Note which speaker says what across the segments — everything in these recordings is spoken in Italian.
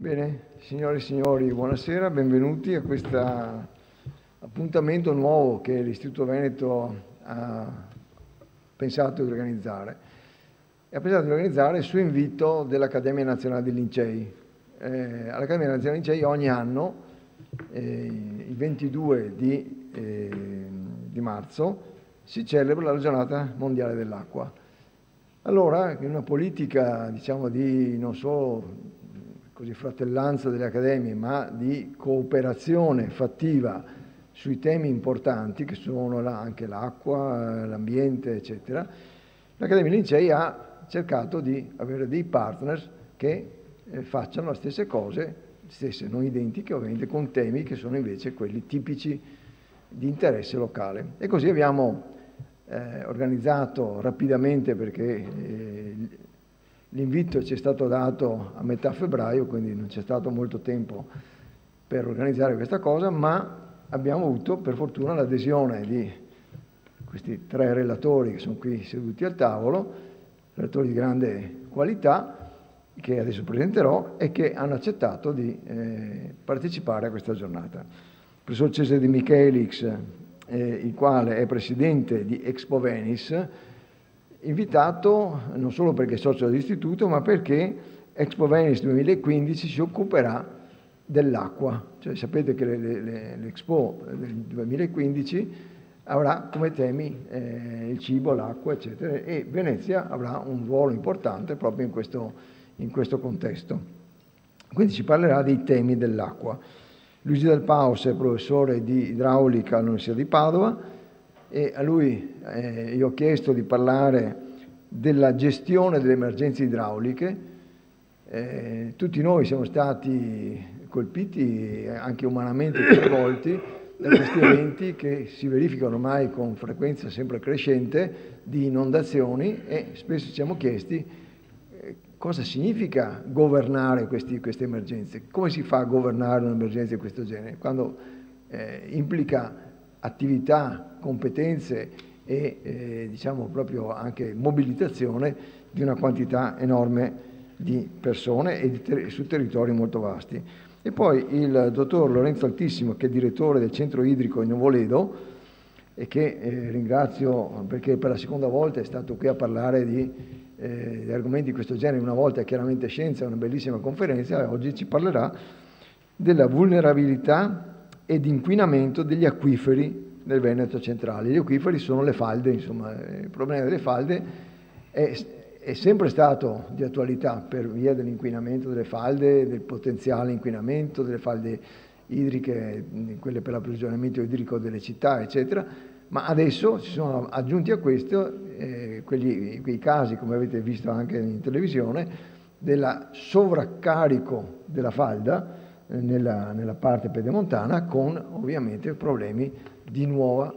Speaker 1: Bene, signore e signori, buonasera, benvenuti a questo appuntamento nuovo che l'Istituto Veneto ha pensato di organizzare. E ha pensato di organizzare su invito dell'Accademia Nazionale dei Lincei. All'Accademia Nazionale dei Lincei ogni anno, il 22 di marzo, si celebra la Giornata Mondiale dell'Acqua. Allora, in una politica, diciamo, di non solo così fratellanza delle accademie, ma di cooperazione fattiva sui temi importanti che sono anche l'acqua, l'ambiente, eccetera, l'Accademia Lincei ha cercato di avere dei partners che facciano le stesse cose, stesse, non identiche ovviamente, con temi che sono invece quelli tipici di interesse locale. E così abbiamo organizzato rapidamente, perché l'invito ci è stato dato a metà febbraio, quindi non c'è stato molto tempo per organizzare questa cosa, ma abbiamo avuto per fortuna l'adesione di questi 3 relatori che sono qui seduti al tavolo, relatori di grande qualità, che adesso presenterò e che hanno accettato di partecipare a questa giornata. Il professor Cesare De Michelis, il quale è presidente di Expo Venice, invitato non solo perché è socio dell'istituto, ma perché Expo Venice 2015 si occuperà dell'acqua. Cioè, sapete che l'Expo del 2015 avrà come temi il cibo, l'acqua, eccetera, e Venezia avrà un ruolo importante proprio in questo contesto. Quindi si parlerà dei temi dell'acqua. Luigi Del Paus è professore di idraulica all'Università di Padova, e a lui io ho chiesto di parlare della gestione delle emergenze idrauliche. Tutti noi siamo stati colpiti, anche umanamente coinvolti, da questi eventi che si verificano ormai con frequenza sempre crescente di inondazioni, e spesso ci siamo chiesti cosa significa governare queste emergenze, come si fa a governare un'emergenza di questo genere, quando implica attività, competenze e diciamo proprio anche mobilitazione di una quantità enorme di persone e su territori molto vasti. E poi il dottor Lorenzo Altissimo, che è direttore del centro idrico in Nuvoledo e che ringrazio perché per la seconda volta è stato qui a parlare di argomenti di questo genere. Una volta chiaramente scienza, una bellissima conferenza, e oggi ci parlerà della vulnerabilità ed inquinamento degli acquiferi del Veneto centrale. Gli acquiferi sono le falde, insomma, il problema delle falde è sempre stato di attualità per via dell'inquinamento delle falde, del potenziale inquinamento delle falde idriche, quelle per l'approvvigionamento idrico delle città, eccetera, ma adesso si sono aggiunti a questo quei casi, come avete visto anche in televisione, della sovraccarico della falda nella parte pedemontana, con ovviamente problemi di nuova,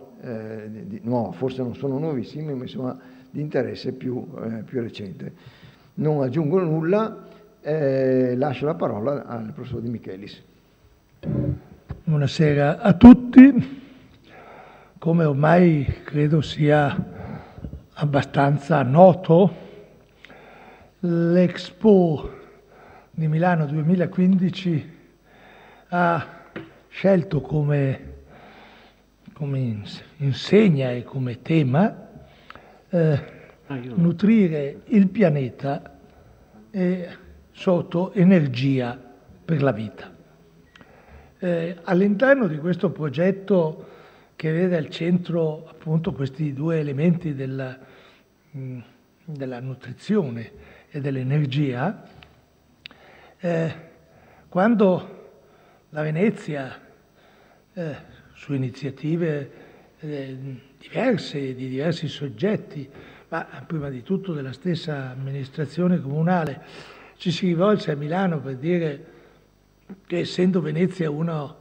Speaker 1: forse non sono nuovissimi, ma insomma di interesse più recente. Non aggiungo nulla, lascio la parola al professor De Michelis.
Speaker 2: Buonasera a tutti. Come ormai credo sia abbastanza noto, l'Expo di Milano 2015 ha scelto come insegna e come tema nutrire il pianeta sotto energia per la vita. All'interno di questo progetto, che vede al centro appunto questi 2 elementi della nutrizione e dell'energia, quando la Venezia, su iniziative diverse, di diversi soggetti, ma prima di tutto della stessa amministrazione comunale, ci si rivolse a Milano per dire che, essendo Venezia una,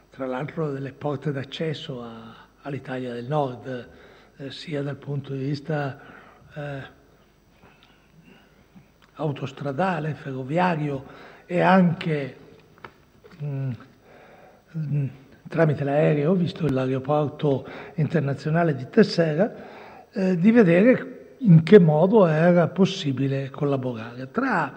Speaker 2: tra l'altro, delle porte d'accesso all'Italia del Nord, sia dal punto di vista autostradale, ferroviario e anche tramite l'aereo, visto l'aeroporto internazionale di Tessera, di vedere in che modo era possibile collaborare. Tra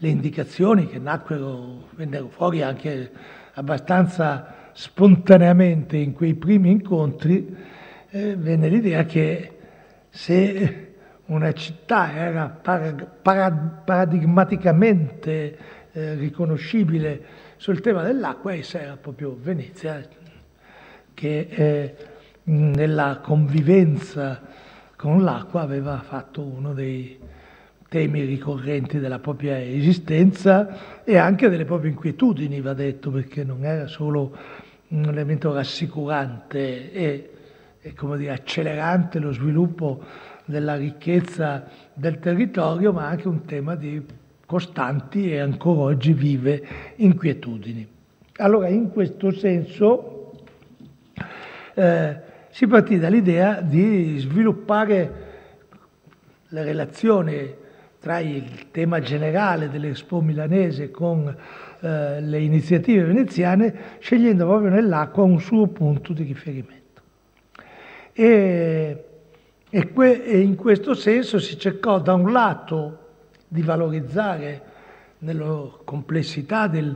Speaker 2: le indicazioni che vennero fuori anche abbastanza spontaneamente in quei primi incontri, venne l'idea che se una città era paradigmaticamente riconoscibile sul tema dell'acqua, essa era proprio Venezia, che nella convivenza con l'acqua aveva fatto uno dei temi ricorrenti della propria esistenza e anche delle proprie inquietudini, va detto, perché non era solo un elemento rassicurante e come dire, accelerante lo sviluppo della ricchezza del territorio, ma anche un tema di costanti e ancora oggi vive inquietudini. Allora, in questo senso si partì dall'idea di sviluppare la relazione tra il tema generale dell'Expo milanese con le iniziative veneziane, scegliendo proprio nell'acqua un suo punto di riferimento. E in questo senso si cercò da un lato di valorizzare nella complessità e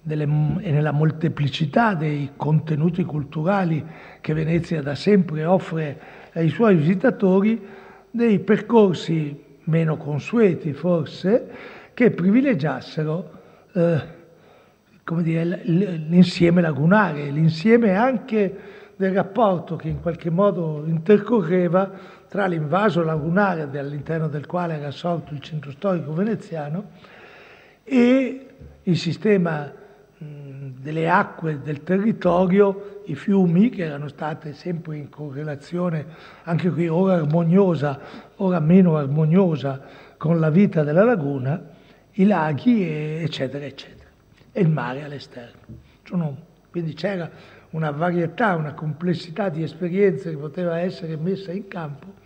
Speaker 2: nella molteplicità dei contenuti culturali che Venezia da sempre offre ai suoi visitatori, dei percorsi meno consueti forse, che privilegiassero come dire, l'insieme lagunare, l'insieme anche del rapporto che in qualche modo intercorreva tra l'invaso lagunare all'interno del quale era sorto il centro storico veneziano e il sistema delle acque del territorio, i fiumi, che erano state sempre in correlazione, anche qui ora armoniosa, ora meno armoniosa, con la vita della laguna, i laghi, eccetera, eccetera, e il mare all'esterno. Quindi c'era una varietà, una complessità di esperienze che poteva essere messa in campo,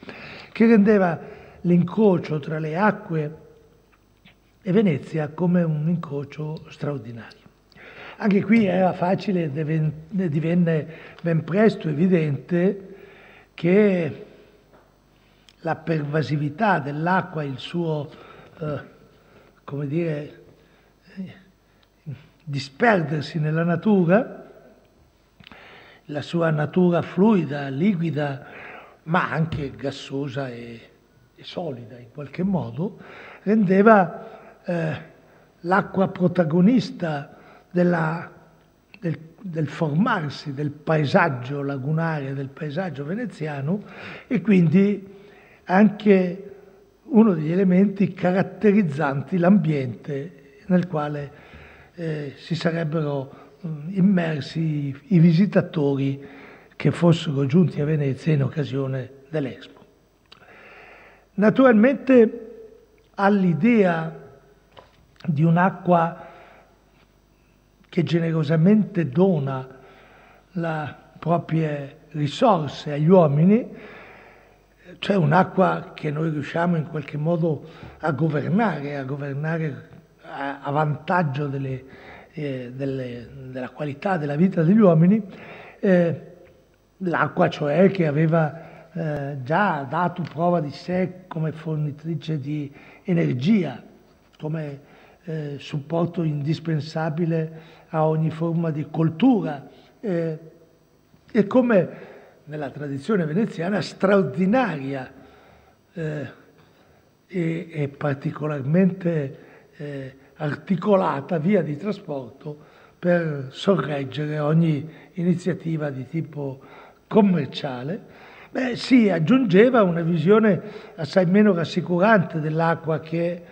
Speaker 2: che rendeva l'incrocio tra le acque e Venezia come un incrocio straordinario. Anche qui era facile, divenne ben presto evidente che la pervasività dell'acqua, il suo, come dire, disperdersi nella natura, la sua natura fluida, liquida, ma anche gassosa e solida in qualche modo, rendeva l'acqua protagonista del formarsi del paesaggio lagunare, del paesaggio veneziano, e quindi anche uno degli elementi caratterizzanti l'ambiente nel quale si sarebbero immersi i visitatori che fossero giunti a Venezia in occasione dell'Expo. Naturalmente all'idea di un'acqua che generosamente dona le proprie risorse agli uomini, cioè un'acqua che noi riusciamo in qualche modo a governare a vantaggio della qualità della vita degli uomini, l'acqua cioè che aveva già dato prova di sé come fornitrice di energia, come supporto indispensabile a ogni forma di coltura e come nella tradizione veneziana straordinaria e particolarmente articolata via di trasporto per sorreggere ogni iniziativa di tipo commerciale, si aggiungeva una visione assai meno rassicurante dell'acqua che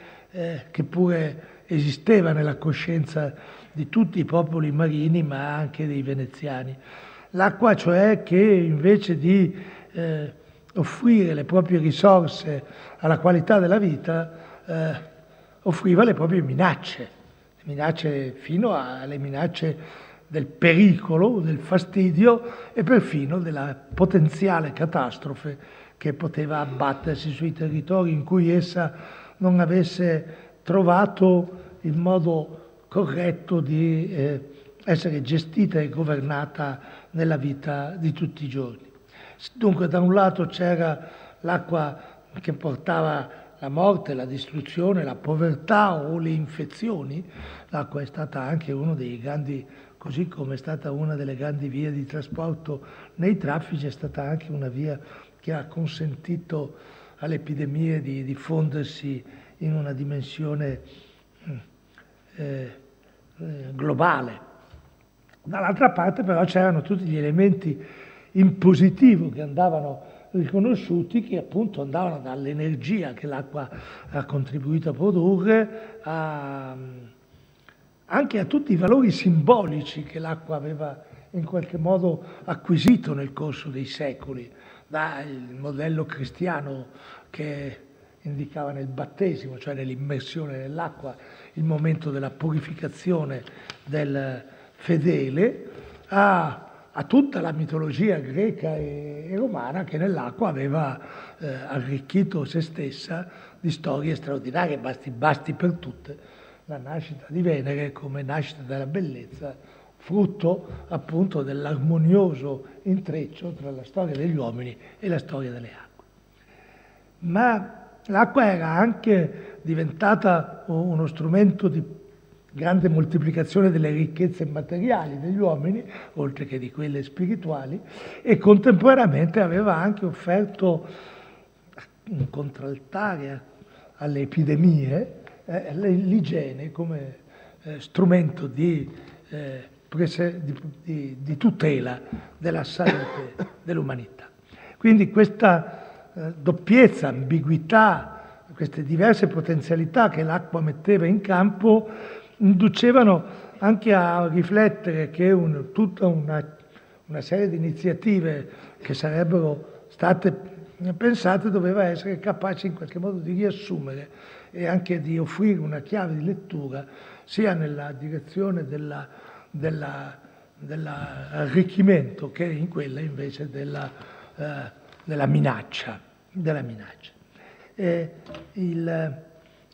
Speaker 2: pure esisteva nella coscienza di tutti i popoli marini, ma anche dei veneziani. L'acqua, cioè, che invece di offrire le proprie risorse alla qualità della vita, offriva le proprie minacce fino alle minacce del pericolo, del fastidio e perfino della potenziale catastrofe che poteva abbattersi sui territori in cui essa non avesse trovato il modo corretto di essere gestita e governata nella vita di tutti i giorni. Dunque, da un lato c'era l'acqua che portava la morte, la distruzione, la povertà o le infezioni, l'acqua è stata anche uno dei grandi, così come è stata una delle grandi vie di trasporto nei traffici, è stata anche una via che ha consentito alle epidemie di diffondersi in una dimensione globale. Dall'altra parte però c'erano tutti gli elementi in positivo che andavano riconosciuti, che appunto andavano dall'energia che l'acqua ha contribuito a produrre anche a tutti i valori simbolici che l'acqua aveva in qualche modo acquisito nel corso dei secoli, dal modello cristiano che indicava nel battesimo, cioè nell'immersione nell'acqua, il momento della purificazione del fedele, a tutta la mitologia greca e romana che nell'acqua aveva arricchito se stessa di storie straordinarie, basti per tutte la nascita di Venere come nascita della bellezza, frutto appunto dell'armonioso intreccio tra la storia degli uomini e la storia delle acque. Ma l'acqua era anche diventata uno strumento di grande moltiplicazione delle ricchezze materiali degli uomini, oltre che di quelle spirituali, e contemporaneamente aveva anche offerto un contraltare alle epidemie, l'igiene come strumento di tutela della salute dell'umanità. Quindi questa doppiezza, ambiguità, queste diverse potenzialità che l'acqua metteva in campo inducevano anche a riflettere che tutta una serie di iniziative che sarebbero state pensate doveva essere capace in qualche modo di riassumere e anche di offrire una chiave di lettura sia nella direzione dell'arricchimento che in quella invece della minaccia. Del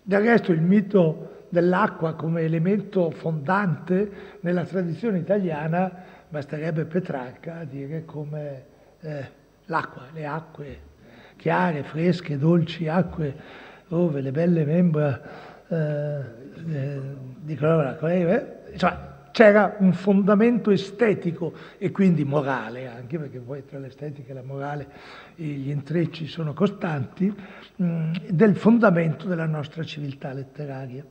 Speaker 2: resto il mito dell'acqua come elemento fondante nella tradizione italiana, basterebbe Petrarca a dire come l'acqua, le acque chiare, fresche, dolci, acque ove le belle membra di colore, cioè c'era un fondamento estetico e quindi morale, anche perché poi tra l'estetica e la morale gli intrecci sono costanti, del fondamento della nostra civiltà letteraria.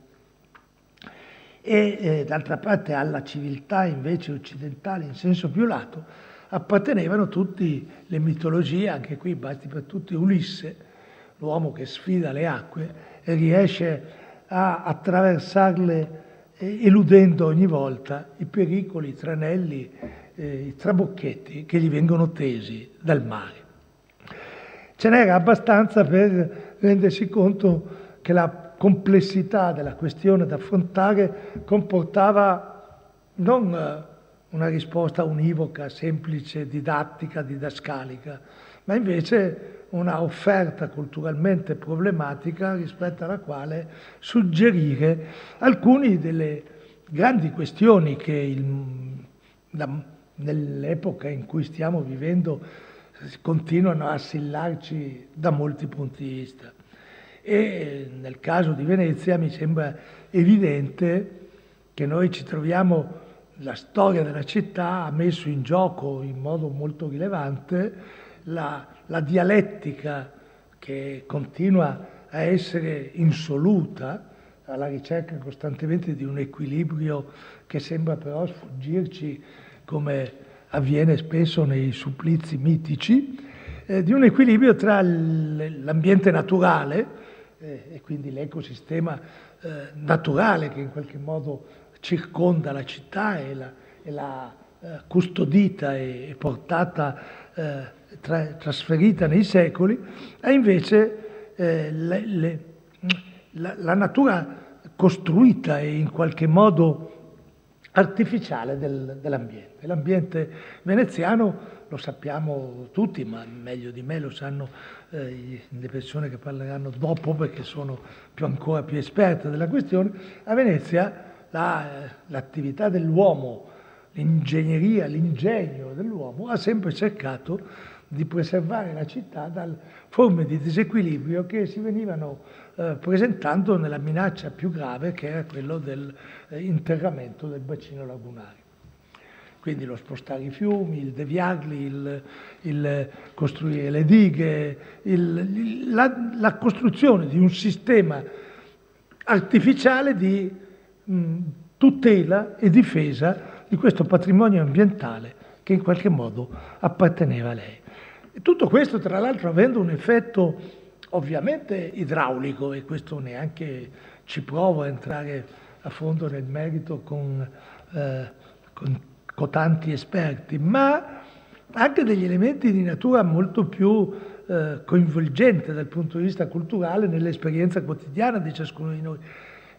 Speaker 2: E d'altra parte alla civiltà invece occidentale in senso più lato appartenevano tutte le mitologie, anche qui basti per tutti Ulisse, l'uomo che sfida le acque e riesce a attraversarle eludendo ogni volta i pericoli, i tranelli, i trabocchetti che gli vengono tesi dal mare. Ce n'era abbastanza per rendersi conto che la complessità della questione da affrontare comportava non una risposta univoca, semplice, didattica, didascalica, ma invece una offerta culturalmente problematica rispetto alla quale suggerire alcune delle grandi questioni che nell'epoca in cui stiamo vivendo continuano a assillarci da molti punti di vista. E nel caso di Venezia mi sembra evidente che noi ci troviamo, la storia della città ha messo in gioco in modo molto rilevante la dialettica che continua a essere insoluta, alla ricerca costantemente di un equilibrio che sembra però sfuggirci, come avviene spesso nei supplizi mitici, di un equilibrio tra l'ambiente naturale, e quindi l'ecosistema naturale che in qualche modo circonda la città e l'ha custodita e portata, trasferita nei secoli, e invece la natura costruita e in qualche modo artificiale dell'ambiente. L'ambiente veneziano lo sappiamo tutti, ma meglio di me lo sanno le persone che parleranno dopo perché sono ancora più esperte della questione. A Venezia l'attività dell'uomo, l'ingegneria, l'ingegno dell'uomo ha sempre cercato di preservare la città da forme di disequilibrio che si venivano presentando nella minaccia più grave, che era quello dell'interramento del bacino lagunare. Quindi lo spostare i fiumi, il deviarli, il costruire le dighe, la costruzione di un sistema artificiale di tutela e difesa di questo patrimonio ambientale che in qualche modo apparteneva a lei. E tutto questo, tra l'altro, avendo un effetto ovviamente idraulico, e questo neanche ci provo a entrare a fondo nel merito con tanti esperti, ma anche degli elementi di natura molto più coinvolgente dal punto di vista culturale nell'esperienza quotidiana di ciascuno di noi.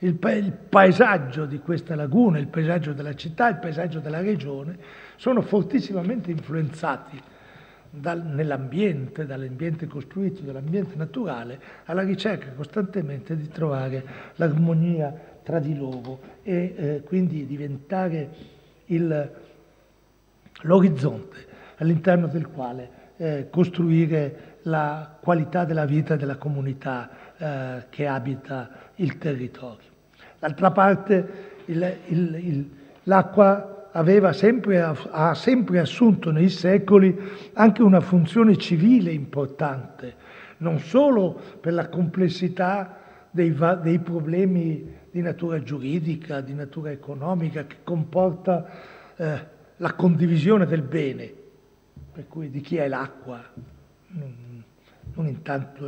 Speaker 2: Il paesaggio di questa laguna, il paesaggio della città, il paesaggio della regione sono fortissimamente influenzati nell'ambiente, dall'ambiente costruito, dall'ambiente naturale, alla ricerca costantemente di trovare l'armonia tra di loro e quindi diventare l'orizzonte all'interno del quale costruire la qualità della vita della comunità che abita il territorio. D'altra parte l'acqua ha sempre assunto nei secoli anche una funzione civile importante, non solo per la complessità dei problemi di natura giuridica, di natura economica, che comporta la condivisione del bene, per cui di chi è l'acqua, non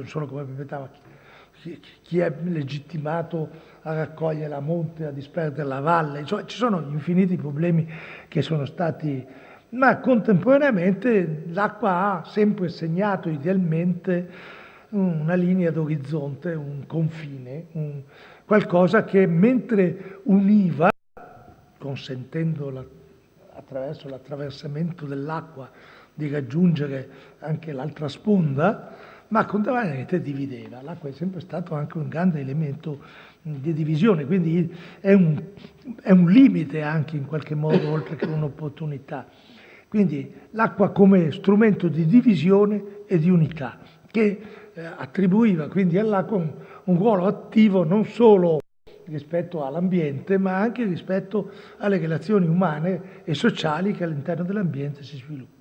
Speaker 2: solo come proprietà, ma chi è legittimato a raccogliere la monte, a disperdere la valle, insomma, ci sono infiniti problemi che sono stati, ma contemporaneamente l'acqua ha sempre segnato idealmente una linea d'orizzonte, un confine, qualcosa che mentre univa, consentendo attraverso l'attraversamento dell'acqua di raggiungere anche l'altra sponda, ma contemporaneamente divideva. L'acqua è sempre stato anche un grande elemento di divisione, quindi è un limite anche in qualche modo, oltre che un'opportunità. Quindi l'acqua come strumento di divisione e di unità, che attribuiva quindi all'acqua un ruolo attivo non solo rispetto all'ambiente, ma anche rispetto alle relazioni umane e sociali che all'interno dell'ambiente si sviluppano.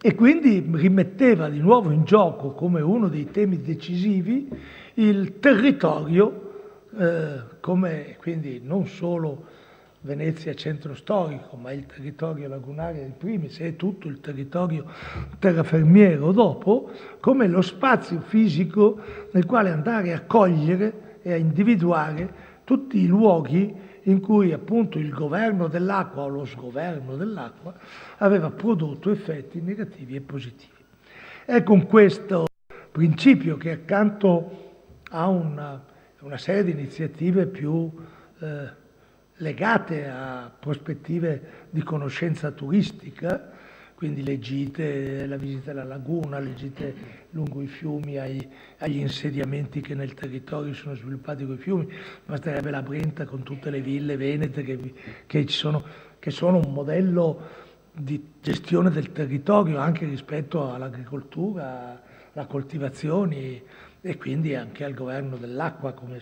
Speaker 2: E quindi rimetteva di nuovo in gioco, come uno dei temi decisivi, il territorio, come quindi non solo Venezia centro storico, ma il territorio lagunare in primis e tutto il territorio terrafermiero dopo, come lo spazio fisico nel quale andare a cogliere e a individuare tutti i luoghi in cui appunto il governo dell'acqua o lo sgoverno dell'acqua aveva prodotto effetti negativi e positivi. È con questo principio che, accanto a una serie di iniziative più legate a prospettive di conoscenza turistica, quindi le gite, la visita alla laguna, le gite lungo i fiumi, agli insediamenti che nel territorio sono sviluppati con i fiumi, basterebbe la Brenta con tutte le ville venete che sono un modello di gestione del territorio anche rispetto all'agricoltura, alla coltivazioni e quindi anche al governo dell'acqua come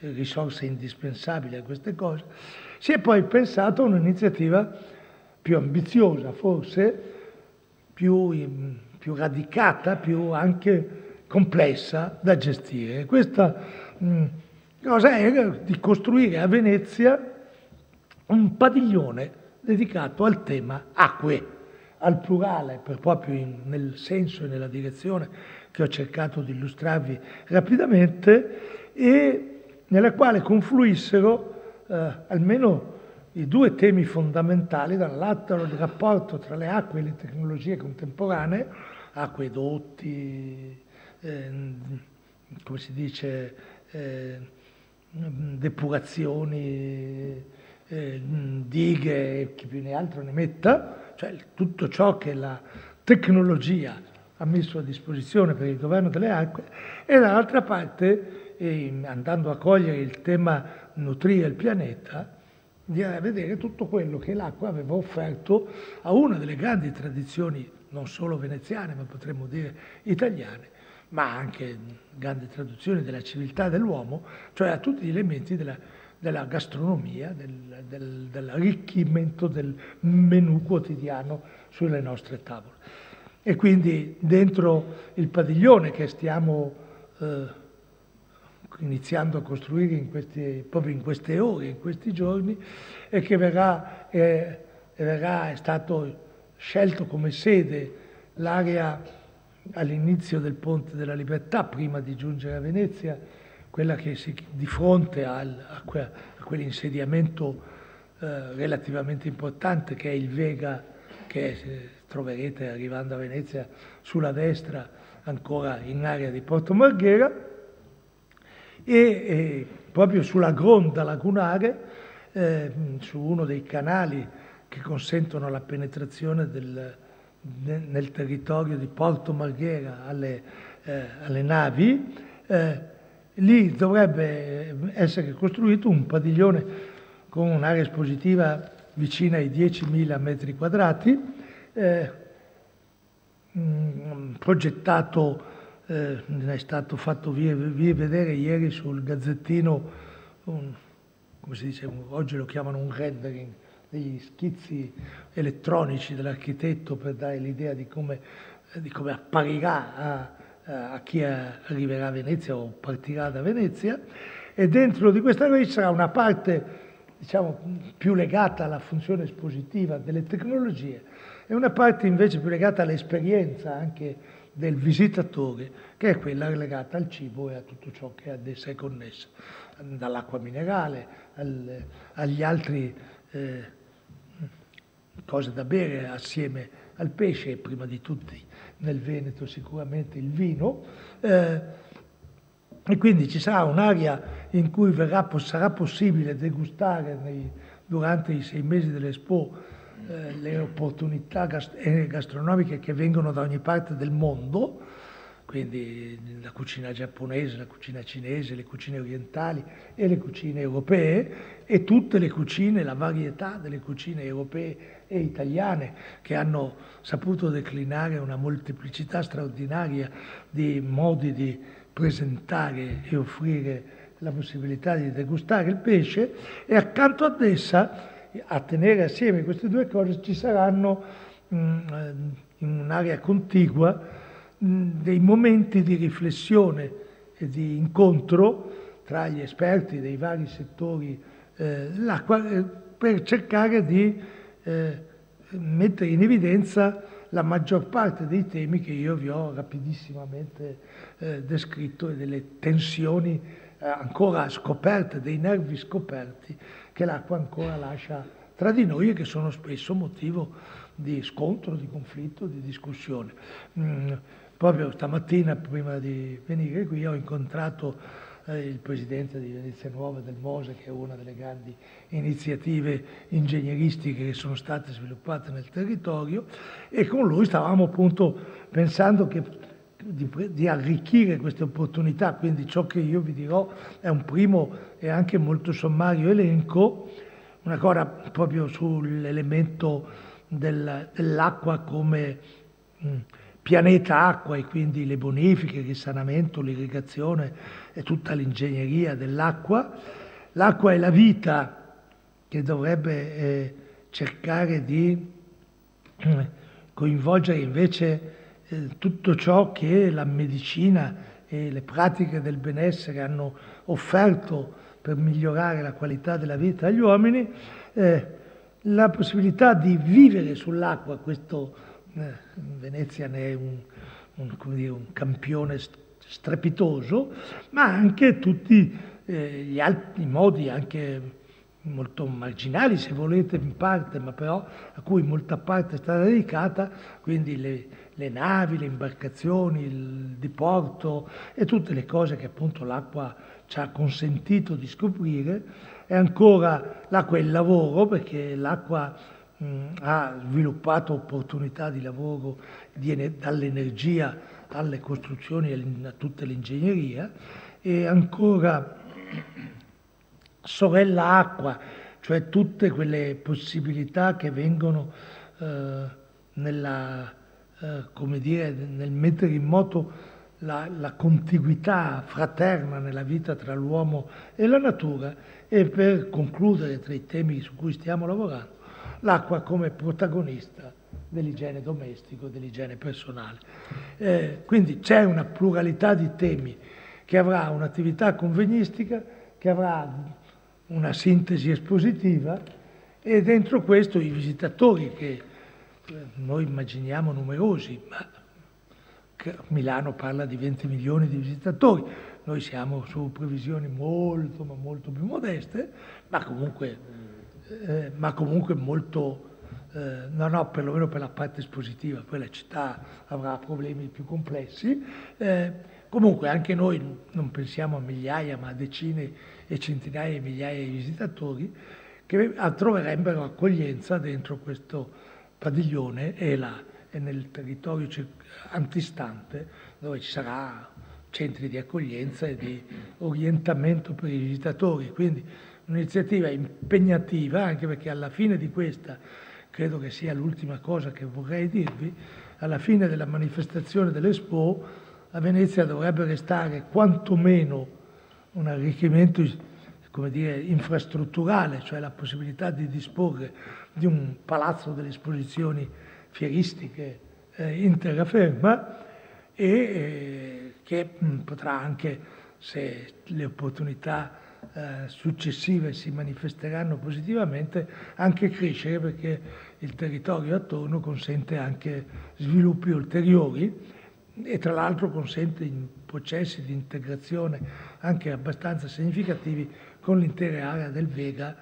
Speaker 2: risorsa indispensabile a queste cose. Si è poi pensato a un'iniziativa più ambiziosa, forse più radicata, più anche complessa da gestire. Questa cosa era di costruire a Venezia un padiglione dedicato al tema acque, al plurale, proprio nel senso e nella direzione che ho cercato di illustrarvi rapidamente, e nella quale confluissero almeno i due temi fondamentali: da un lato il rapporto tra le acque e le tecnologie contemporanee, acquedotti, come si dice, depurazioni, dighe, chi più ne altro ne metta, cioè tutto ciò che la tecnologia ha messo a disposizione per il governo delle acque, e dall'altra parte, andando a cogliere il tema nutrire il pianeta, di vedere tutto quello che l'acqua aveva offerto a una delle grandi tradizioni, non solo veneziane, ma potremmo dire italiane, ma anche grandi tradizioni della civiltà dell'uomo, cioè a tutti gli elementi della gastronomia, dell'arricchimento del menù quotidiano sulle nostre tavole. E quindi dentro il padiglione che stiamo iniziando a costruire proprio in queste ore, in questi giorni, e che è stato scelto come sede l'area all'inizio del Ponte della Libertà, prima di giungere a Venezia, quella che di fronte a quell'insediamento relativamente importante che è il Vega, che troverete arrivando a Venezia sulla destra, ancora in area di Porto Marghera, e proprio sulla gronda lagunare, su uno dei canali che consentono la penetrazione nel territorio di Porto Marghera alle navi, lì dovrebbe essere costruito un padiglione con un'area espositiva vicina ai 10.000 metri quadrati, progettato, è stato fatto vedere ieri sul Gazzettino, come si dice, oggi lo chiamano un rendering, degli schizzi elettronici dell'architetto per dare l'idea di come apparirà a chi arriverà a Venezia o partirà da Venezia, e dentro di questa ci sarà una parte, diciamo, più legata alla funzione espositiva delle tecnologie e una parte invece più legata all'esperienza anche del visitatore, che è quella legata al cibo e a tutto ciò che ad essa è connesso, dall'acqua minerale agli altri cose da bere assieme al pesce, e prima di tutti nel Veneto sicuramente il vino, e quindi ci sarà un'area in cui sarà possibile degustare durante i 6 mesi dell'Expo le opportunità gastronomiche che vengono da ogni parte del mondo, quindi la cucina giapponese, la cucina cinese, le cucine orientali e le cucine europee, e tutte le cucine, la varietà delle cucine europee e italiane che hanno saputo declinare una molteplicità straordinaria di modi di presentare e offrire la possibilità di degustare il pesce, e accanto ad essa, a tenere assieme queste due cose, ci saranno in un'area contigua dei momenti di riflessione e di incontro tra gli esperti dei vari settori dell'acqua, per cercare di mettere in evidenza la maggior parte dei temi che io vi ho rapidissimamente descritto, e delle tensioni ancora scoperte, dei nervi scoperti che l'acqua ancora lascia tra di noi e che sono spesso motivo di scontro, di conflitto, di discussione. Proprio stamattina, prima di venire qui, ho incontrato il presidente di Venezia Nuova, del MOSE, che è una delle grandi iniziative ingegneristiche che sono state sviluppate nel territorio, e con lui stavamo appunto pensando di arricchire queste opportunità. Quindi ciò che io vi dirò è un primo e anche molto sommario elenco, una cosa proprio sull'elemento dell'acqua come pianeta acqua, e quindi le bonifiche, il risanamento, l'irrigazione e tutta l'ingegneria dell'acqua. L'acqua è la vita, che dovrebbe cercare di coinvolgere invece tutto ciò che la medicina e le pratiche del benessere hanno offerto per migliorare la qualità della vita agli uomini, la possibilità di vivere sull'acqua. Questo Venezia ne è un campione strepitoso, ma anche tutti gli altri modi, anche molto marginali se volete in parte, ma però a cui molta parte è stata dedicata, quindi le navi, le imbarcazioni, il diporto e tutte le cose che appunto l'acqua ci ha consentito di scoprire. E ancora l'acqua è il lavoro, perché l'acqua ha sviluppato opportunità di lavoro dall'energia alle costruzioni a tutta l'ingegneria. E ancora sorella acqua, cioè tutte quelle possibilità che vengono come dire, nel mettere in moto la contiguità fraterna nella vita tra l'uomo e la natura, e per concludere tra i temi su cui stiamo lavorando, l'acqua come protagonista dell'igiene domestico, dell'igiene personale. Quindi c'è una pluralità di temi che avrà un'attività convegnistica, che avrà una sintesi espositiva, e dentro questo i visitatori, che noi immaginiamo numerosi, ma Milano parla di 20 milioni di visitatori, noi siamo su previsioni molto, ma molto più modeste, ma comunque molto, no, perlomeno per la parte espositiva, poi la città avrà problemi più complessi. Comunque anche noi non pensiamo a migliaia, ma a decine e centinaia di migliaia di visitatori che troverebbero accoglienza dentro questo padiglione e nel territorio antistante, dove ci sarà centri di accoglienza e di orientamento per i visitatori. Quindi un'iniziativa impegnativa, anche perché alla fine di questa, credo che sia l'ultima cosa che vorrei dirvi, alla fine della manifestazione dell'Expo a Venezia dovrebbe restare quantomeno un arricchimento, come dire, infrastrutturale, cioè la possibilità di disporre di un palazzo delle esposizioni fieristiche in terraferma, e che potrà anche, se le opportunità successive si manifesteranno positivamente, anche crescere, perché il territorio attorno consente anche sviluppi ulteriori e tra l'altro consente in processi di integrazione anche abbastanza significativi con l'intera area del Vega,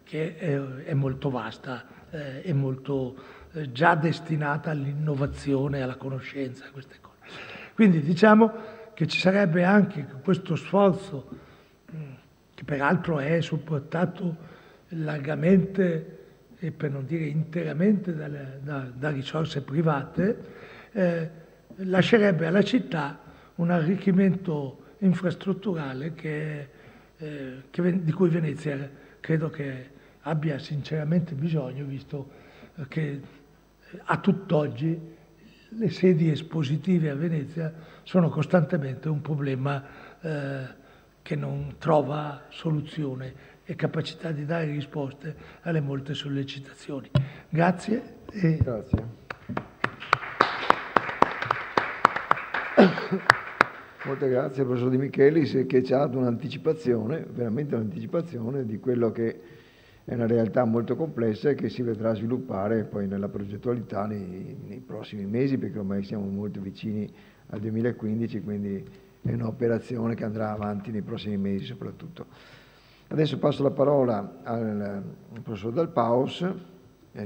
Speaker 2: che è molto vasta e molto già destinata all'innovazione, alla conoscenza, queste cose. Quindi diciamo che ci sarebbe anche questo sforzo, che peraltro è supportato largamente e per non dire interamente da risorse private, lascerebbe alla città un arricchimento infrastrutturale di cui Venezia credo che abbia sinceramente bisogno, visto che a tutt'oggi le sedi espositive a Venezia sono costantemente un problema che non trova soluzione e capacità di dare risposte alle molte sollecitazioni. Grazie.
Speaker 1: Grazie. Molte grazie al professor De Michelis, che ci ha dato un'anticipazione, veramente un'anticipazione di quello che è una realtà molto complessa e che si vedrà sviluppare poi nella progettualità nei prossimi mesi, perché ormai siamo molto vicini al 2015, quindi è un'operazione che andrà avanti nei prossimi mesi soprattutto. Adesso passo la parola al professor Dal Paus,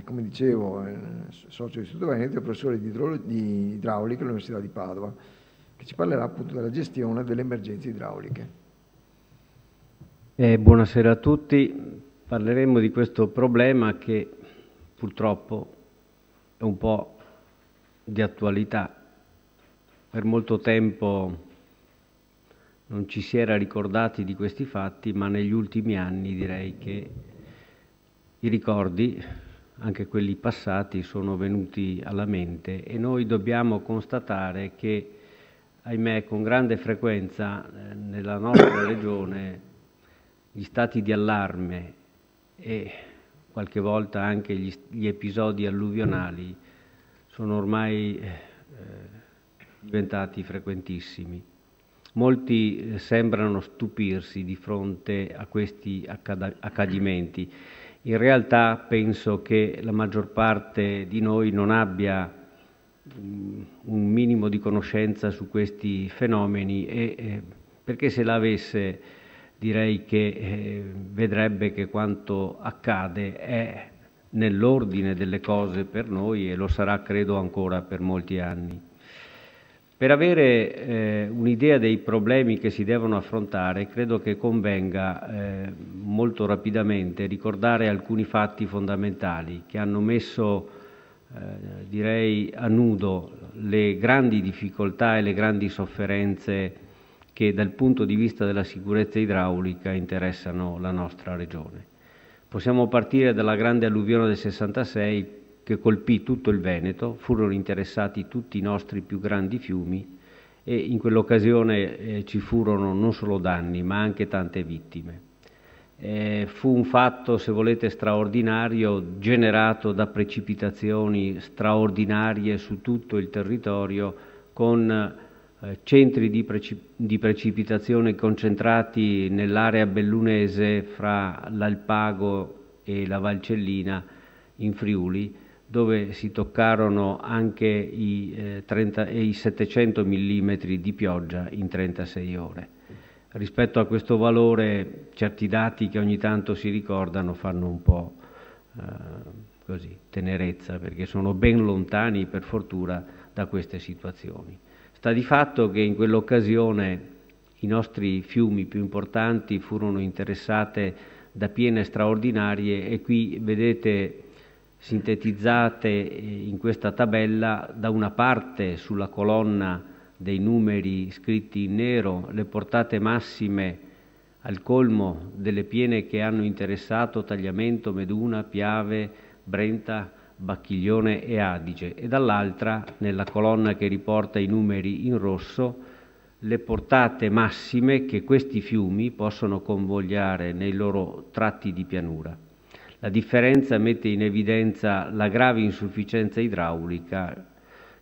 Speaker 1: come dicevo, socio dell'Istituto Veneto e professore di idraulica all'Università di Padova, che ci parlerà appunto della gestione delle emergenze idrauliche.
Speaker 3: Buonasera a tutti. Parleremo di questo problema che purtroppo è un po' di attualità. Per molto tempo non ci si era ricordati di questi fatti, ma negli ultimi anni direi che i ricordi, anche quelli passati, sono venuti alla mente, e noi dobbiamo constatare che, ahimè, con grande frequenza nella nostra regione gli stati di allarme e qualche volta anche gli episodi alluvionali sono ormai diventati frequentissimi. Molti sembrano stupirsi di fronte a questi accadimenti. In realtà penso che la maggior parte di noi non abbia un minimo di conoscenza su questi fenomeni, e perché se l'avesse direi che vedrebbe che quanto accade è nell'ordine delle cose per noi, e lo sarà credo ancora per molti anni. Per avere un'idea dei problemi che si devono affrontare, credo che convenga molto rapidamente ricordare alcuni fatti fondamentali che hanno messo direi a nudo le grandi difficoltà e le grandi sofferenze che dal punto di vista della sicurezza idraulica interessano la nostra regione. Possiamo partire dalla grande alluvione del 66 che colpì tutto il Veneto, furono interessati tutti i nostri più grandi fiumi e in quell'occasione ci furono non solo danni ma anche tante vittime. Fu un fatto, se volete, straordinario, generato da precipitazioni straordinarie su tutto il territorio, con centri di precipitazione concentrati nell'area bellunese fra l'Alpago e la Valcellina in Friuli, dove si toccarono anche i 700 mm di pioggia in 36 ore. Rispetto a questo valore, certi dati che ogni tanto si ricordano fanno un po' così, tenerezza, perché sono ben lontani, per fortuna, da queste situazioni. Sta di fatto che in quell'occasione i nostri fiumi più importanti furono interessate da piene straordinarie e qui vedete sintetizzate in questa tabella da una parte sulla colonna dei numeri scritti in nero le portate massime al colmo delle piene che hanno interessato Tagliamento, Meduna, Piave, Brenta, Bacchiglione e Adige e dall'altra, nella colonna che riporta i numeri in rosso, le portate massime che questi fiumi possono convogliare nei loro tratti di pianura. La differenza mette in evidenza la grave insufficienza idraulica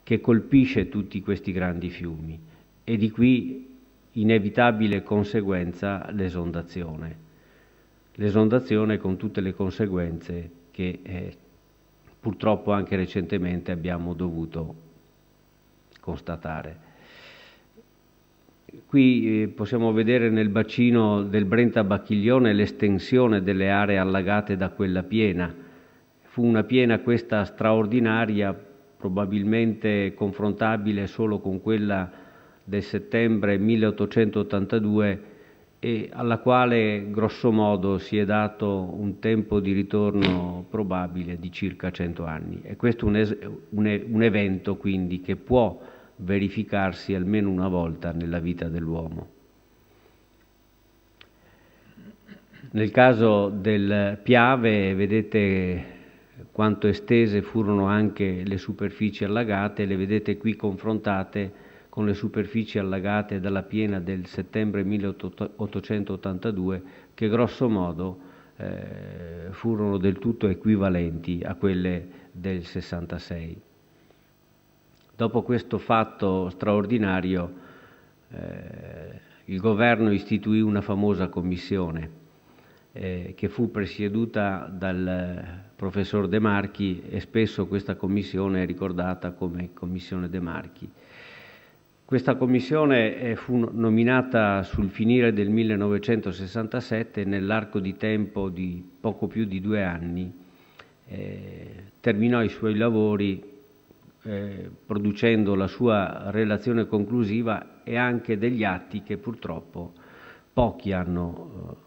Speaker 3: che colpisce tutti questi grandi fiumi e di qui inevitabile conseguenza l'esondazione. L'esondazione con tutte le conseguenze che purtroppo anche recentemente abbiamo dovuto constatare. Qui possiamo vedere nel bacino del Brenta-Bacchiglione l'estensione delle aree allagate da quella piena. Fu una piena questa straordinaria, probabilmente confrontabile solo con quella del settembre 1882 e alla quale grosso modo si è dato un tempo di ritorno probabile di circa 100 anni. E questo è un evento quindi che può verificarsi almeno una volta nella vita dell'uomo. Nel caso del Piave vedete quanto estese furono anche le superfici allagate, le vedete qui confrontate con le superfici allagate dalla piena del settembre 1882 che grosso modo furono del tutto equivalenti a quelle del 66. Dopo questo fatto straordinario il governo istituì una famosa commissione che fu presieduta dal professor De Marchi e spesso questa commissione è ricordata come Commissione De Marchi. Questa commissione fu nominata sul finire del 1967, nell'arco di tempo di poco più di 2 anni, terminò i suoi lavori producendo la sua relazione conclusiva e anche degli atti che purtroppo pochi hanno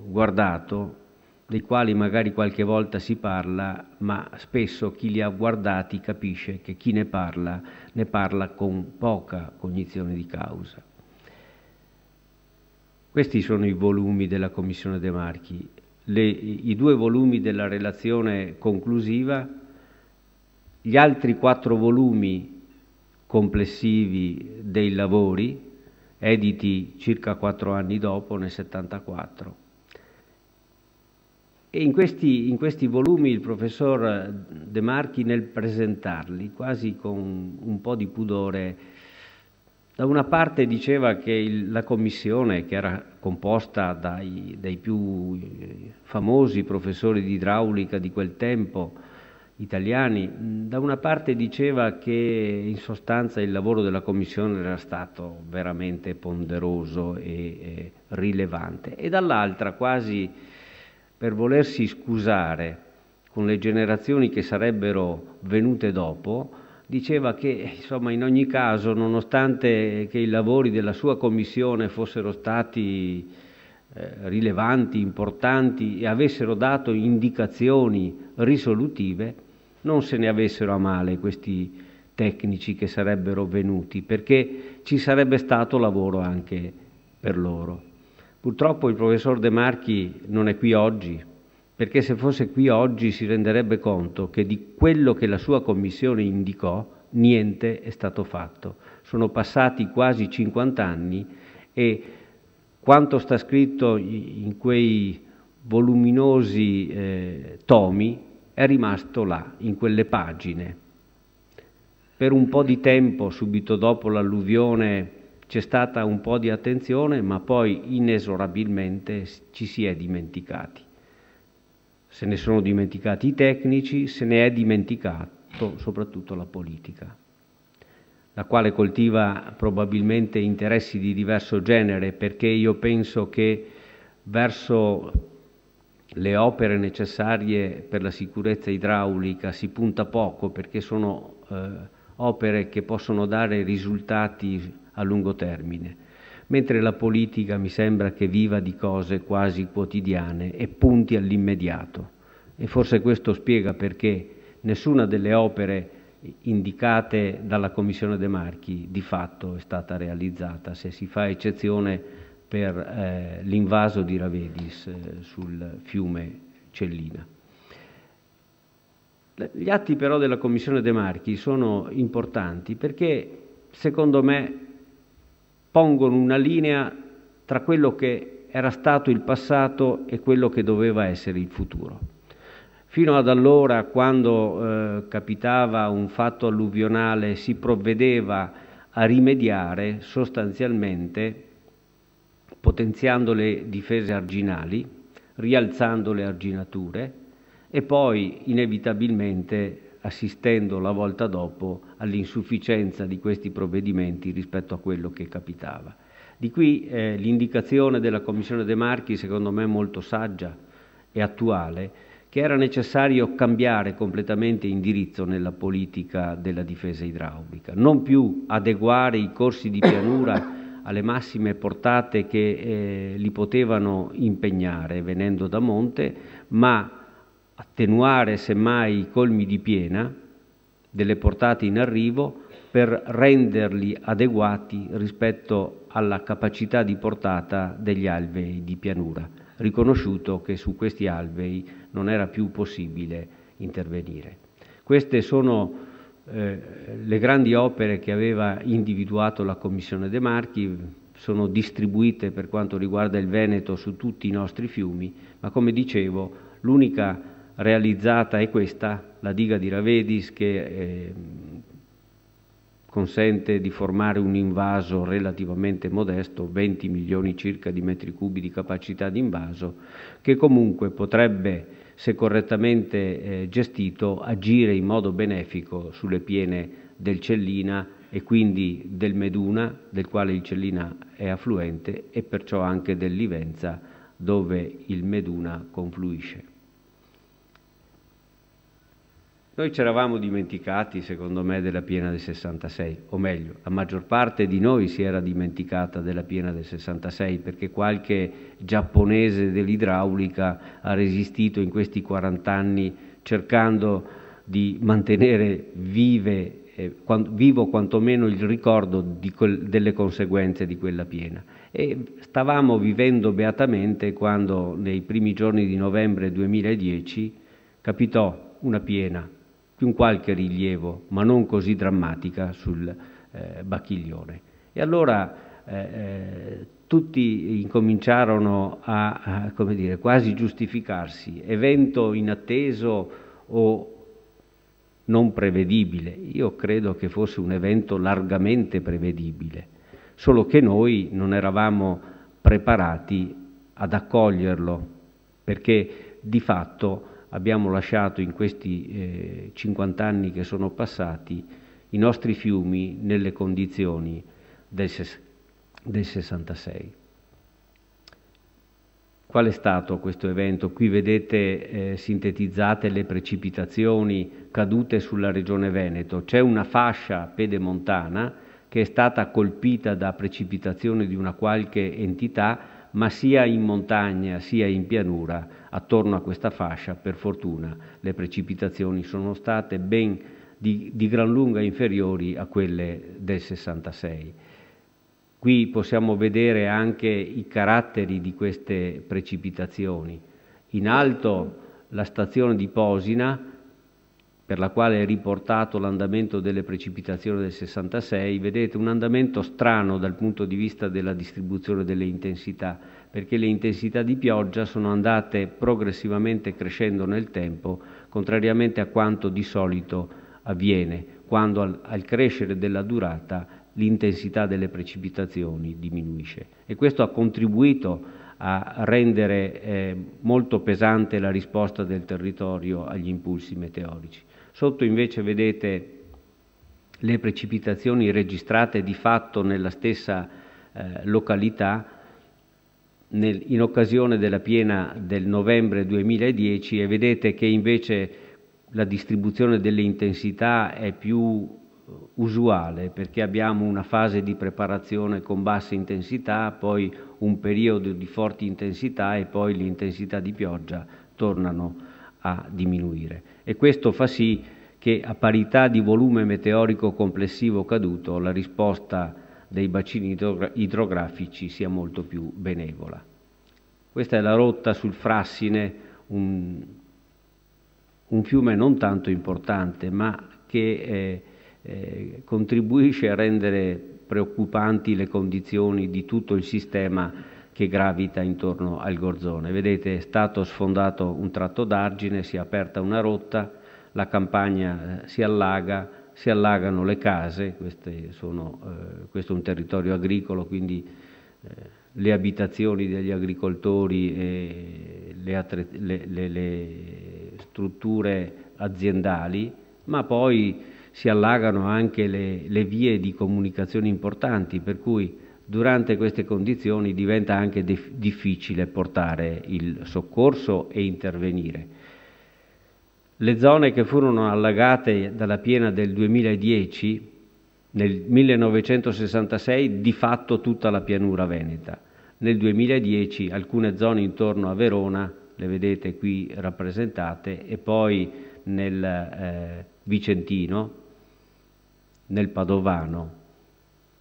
Speaker 3: guardato, dei quali magari qualche volta si parla, ma spesso chi li ha guardati capisce che chi ne parla con poca cognizione di causa. Questi sono i volumi della Commissione De Marchi, i 2 volumi della relazione conclusiva, gli altri 4 volumi complessivi dei lavori, editi circa 4 anni dopo, nel 74. E in questi volumi il professor De Marchi, nel presentarli, quasi con un po' di pudore, da una parte diceva che la commissione, che era composta dai più famosi professori di idraulica di quel tempo, italiani, da una parte diceva che in sostanza il lavoro della commissione era stato veramente ponderoso e rilevante, e dall'altra, quasi per volersi scusare con le generazioni che sarebbero venute dopo, diceva che insomma in ogni caso, nonostante che i lavori della sua commissione fossero stati rilevanti, importanti e avessero dato indicazioni risolutive, non se ne avessero a male questi tecnici che sarebbero venuti, perché ci sarebbe stato lavoro anche per loro. Purtroppo il professor De Marchi non è qui oggi, perché se fosse qui oggi si renderebbe conto che di quello che la sua commissione indicò niente è stato fatto. Sono passati quasi 50 anni e quanto sta scritto in quei voluminosi tomi è rimasto là, in quelle pagine. Per un po' di tempo, subito dopo l'alluvione, c'è stata un po' di attenzione, ma poi inesorabilmente ci si è dimenticati. Se ne sono dimenticati i tecnici, se ne è dimenticato soprattutto la politica, la quale coltiva probabilmente interessi di diverso genere, perché io penso che verso le opere necessarie per la sicurezza idraulica si punta poco, perché sono opere che possono dare risultati a lungo termine, mentre la politica mi sembra che viva di cose quasi quotidiane e punti all'immediato. E forse questo spiega perché nessuna delle opere indicate dalla Commissione De Marchi di fatto è stata realizzata, se si fa eccezione per l'invaso di Ravedis sul fiume Cellina. Gli atti però della Commissione De Marchi sono importanti perché, secondo me, pongono una linea tra quello che era stato il passato e quello che doveva essere il futuro. Fino ad allora, quando capitava un fatto alluvionale, si provvedeva a rimediare sostanzialmente potenziando le difese arginali, rialzando le arginature e poi inevitabilmente assistendo la volta dopo all'insufficienza di questi provvedimenti rispetto a quello che capitava. Di qui l'indicazione della Commissione De Marchi, secondo me molto saggia e attuale, che era necessario cambiare completamente indirizzo nella politica della difesa idraulica, non più adeguare i corsi di pianura alle massime portate che li potevano impegnare venendo da monte, ma attenuare semmai i colmi di piena delle portate in arrivo per renderli adeguati rispetto alla capacità di portata degli alvei di pianura, riconosciuto che su questi alvei non era più possibile intervenire. Queste sono le grandi opere che aveva individuato la Commissione De Marchi, sono distribuite per quanto riguarda il Veneto su tutti i nostri fiumi, ma come dicevo l'unica realizzata è questa, la diga di Ravedis, che consente di formare un invaso relativamente modesto, 20 milioni circa di metri cubi di capacità di invaso, che comunque potrebbe, se correttamente gestito, agire in modo benefico sulle piene del Cellina e quindi del Meduna, del quale il Cellina è affluente, e perciò anche del Livenza, dove il Meduna confluisce. Noi ci eravamo dimenticati, secondo me, della piena del 66, o meglio, la maggior parte di noi si era dimenticata della piena del 66 perché qualche giapponese dell'idraulica ha resistito in questi 40 anni cercando di mantenere vivo quantomeno il ricordo delle conseguenze di quella piena. E stavamo vivendo beatamente quando nei primi giorni di novembre 2010 capitò una piena di un qualche rilievo, ma non così drammatica, sul Bacchiglione. E allora tutti incominciarono a come dire, quasi giustificarsi, evento inatteso o non prevedibile. Io credo che fosse un evento largamente prevedibile, solo che noi non eravamo preparati ad accoglierlo, perché di fatto abbiamo lasciato in questi 50 anni che sono passati i nostri fiumi nelle condizioni del 66. Qual è stato questo evento? Qui vedete sintetizzate le precipitazioni cadute sulla regione Veneto. C'è una fascia pedemontana che è stata colpita da precipitazioni di una qualche entità, ma sia in montagna sia in pianura, attorno a questa fascia, per fortuna, le precipitazioni sono state ben di gran lunga inferiori a quelle del 66. Qui possiamo vedere anche i caratteri di queste precipitazioni. In alto la stazione di Posina, per la quale è riportato l'andamento delle precipitazioni del 66, vedete un andamento strano dal punto di vista della distribuzione delle intensità, perché le intensità di pioggia sono andate progressivamente crescendo nel tempo, contrariamente a quanto di solito avviene, quando al crescere della durata l'intensità delle precipitazioni diminuisce. E questo ha contribuito a rendere molto pesante la risposta del territorio agli impulsi meteorici. Sotto invece vedete le precipitazioni registrate di fatto nella stessa località in occasione della piena del novembre 2010, e vedete che invece la distribuzione delle intensità è più usuale, perché abbiamo una fase di preparazione con bassa intensità, poi un periodo di forti intensità e poi le intensità di pioggia tornano a diminuire. E questo fa sì che a parità di volume meteorico complessivo caduto la risposta dei bacini idrografici sia molto più benevola. Questa è la rotta sul Frassine, un fiume non tanto importante, ma che contribuisce a rendere preoccupanti le condizioni di tutto il sistema che gravita intorno al Gorzone. Vedete, è stato sfondato un tratto d'argine, si è aperta una rotta, la campagna si allaga, si allagano le case, questo è un territorio agricolo, quindi le abitazioni degli agricoltori e le strutture aziendali, ma poi si allagano anche le vie di comunicazione importanti, per cui durante queste condizioni diventa anche difficile portare il soccorso e intervenire. Le zone che furono allagate dalla piena del 2010, nel 1966 di fatto tutta la pianura veneta, nel 2010 alcune zone intorno a Verona, le vedete qui rappresentate, e poi nel Vicentino, nel Padovano,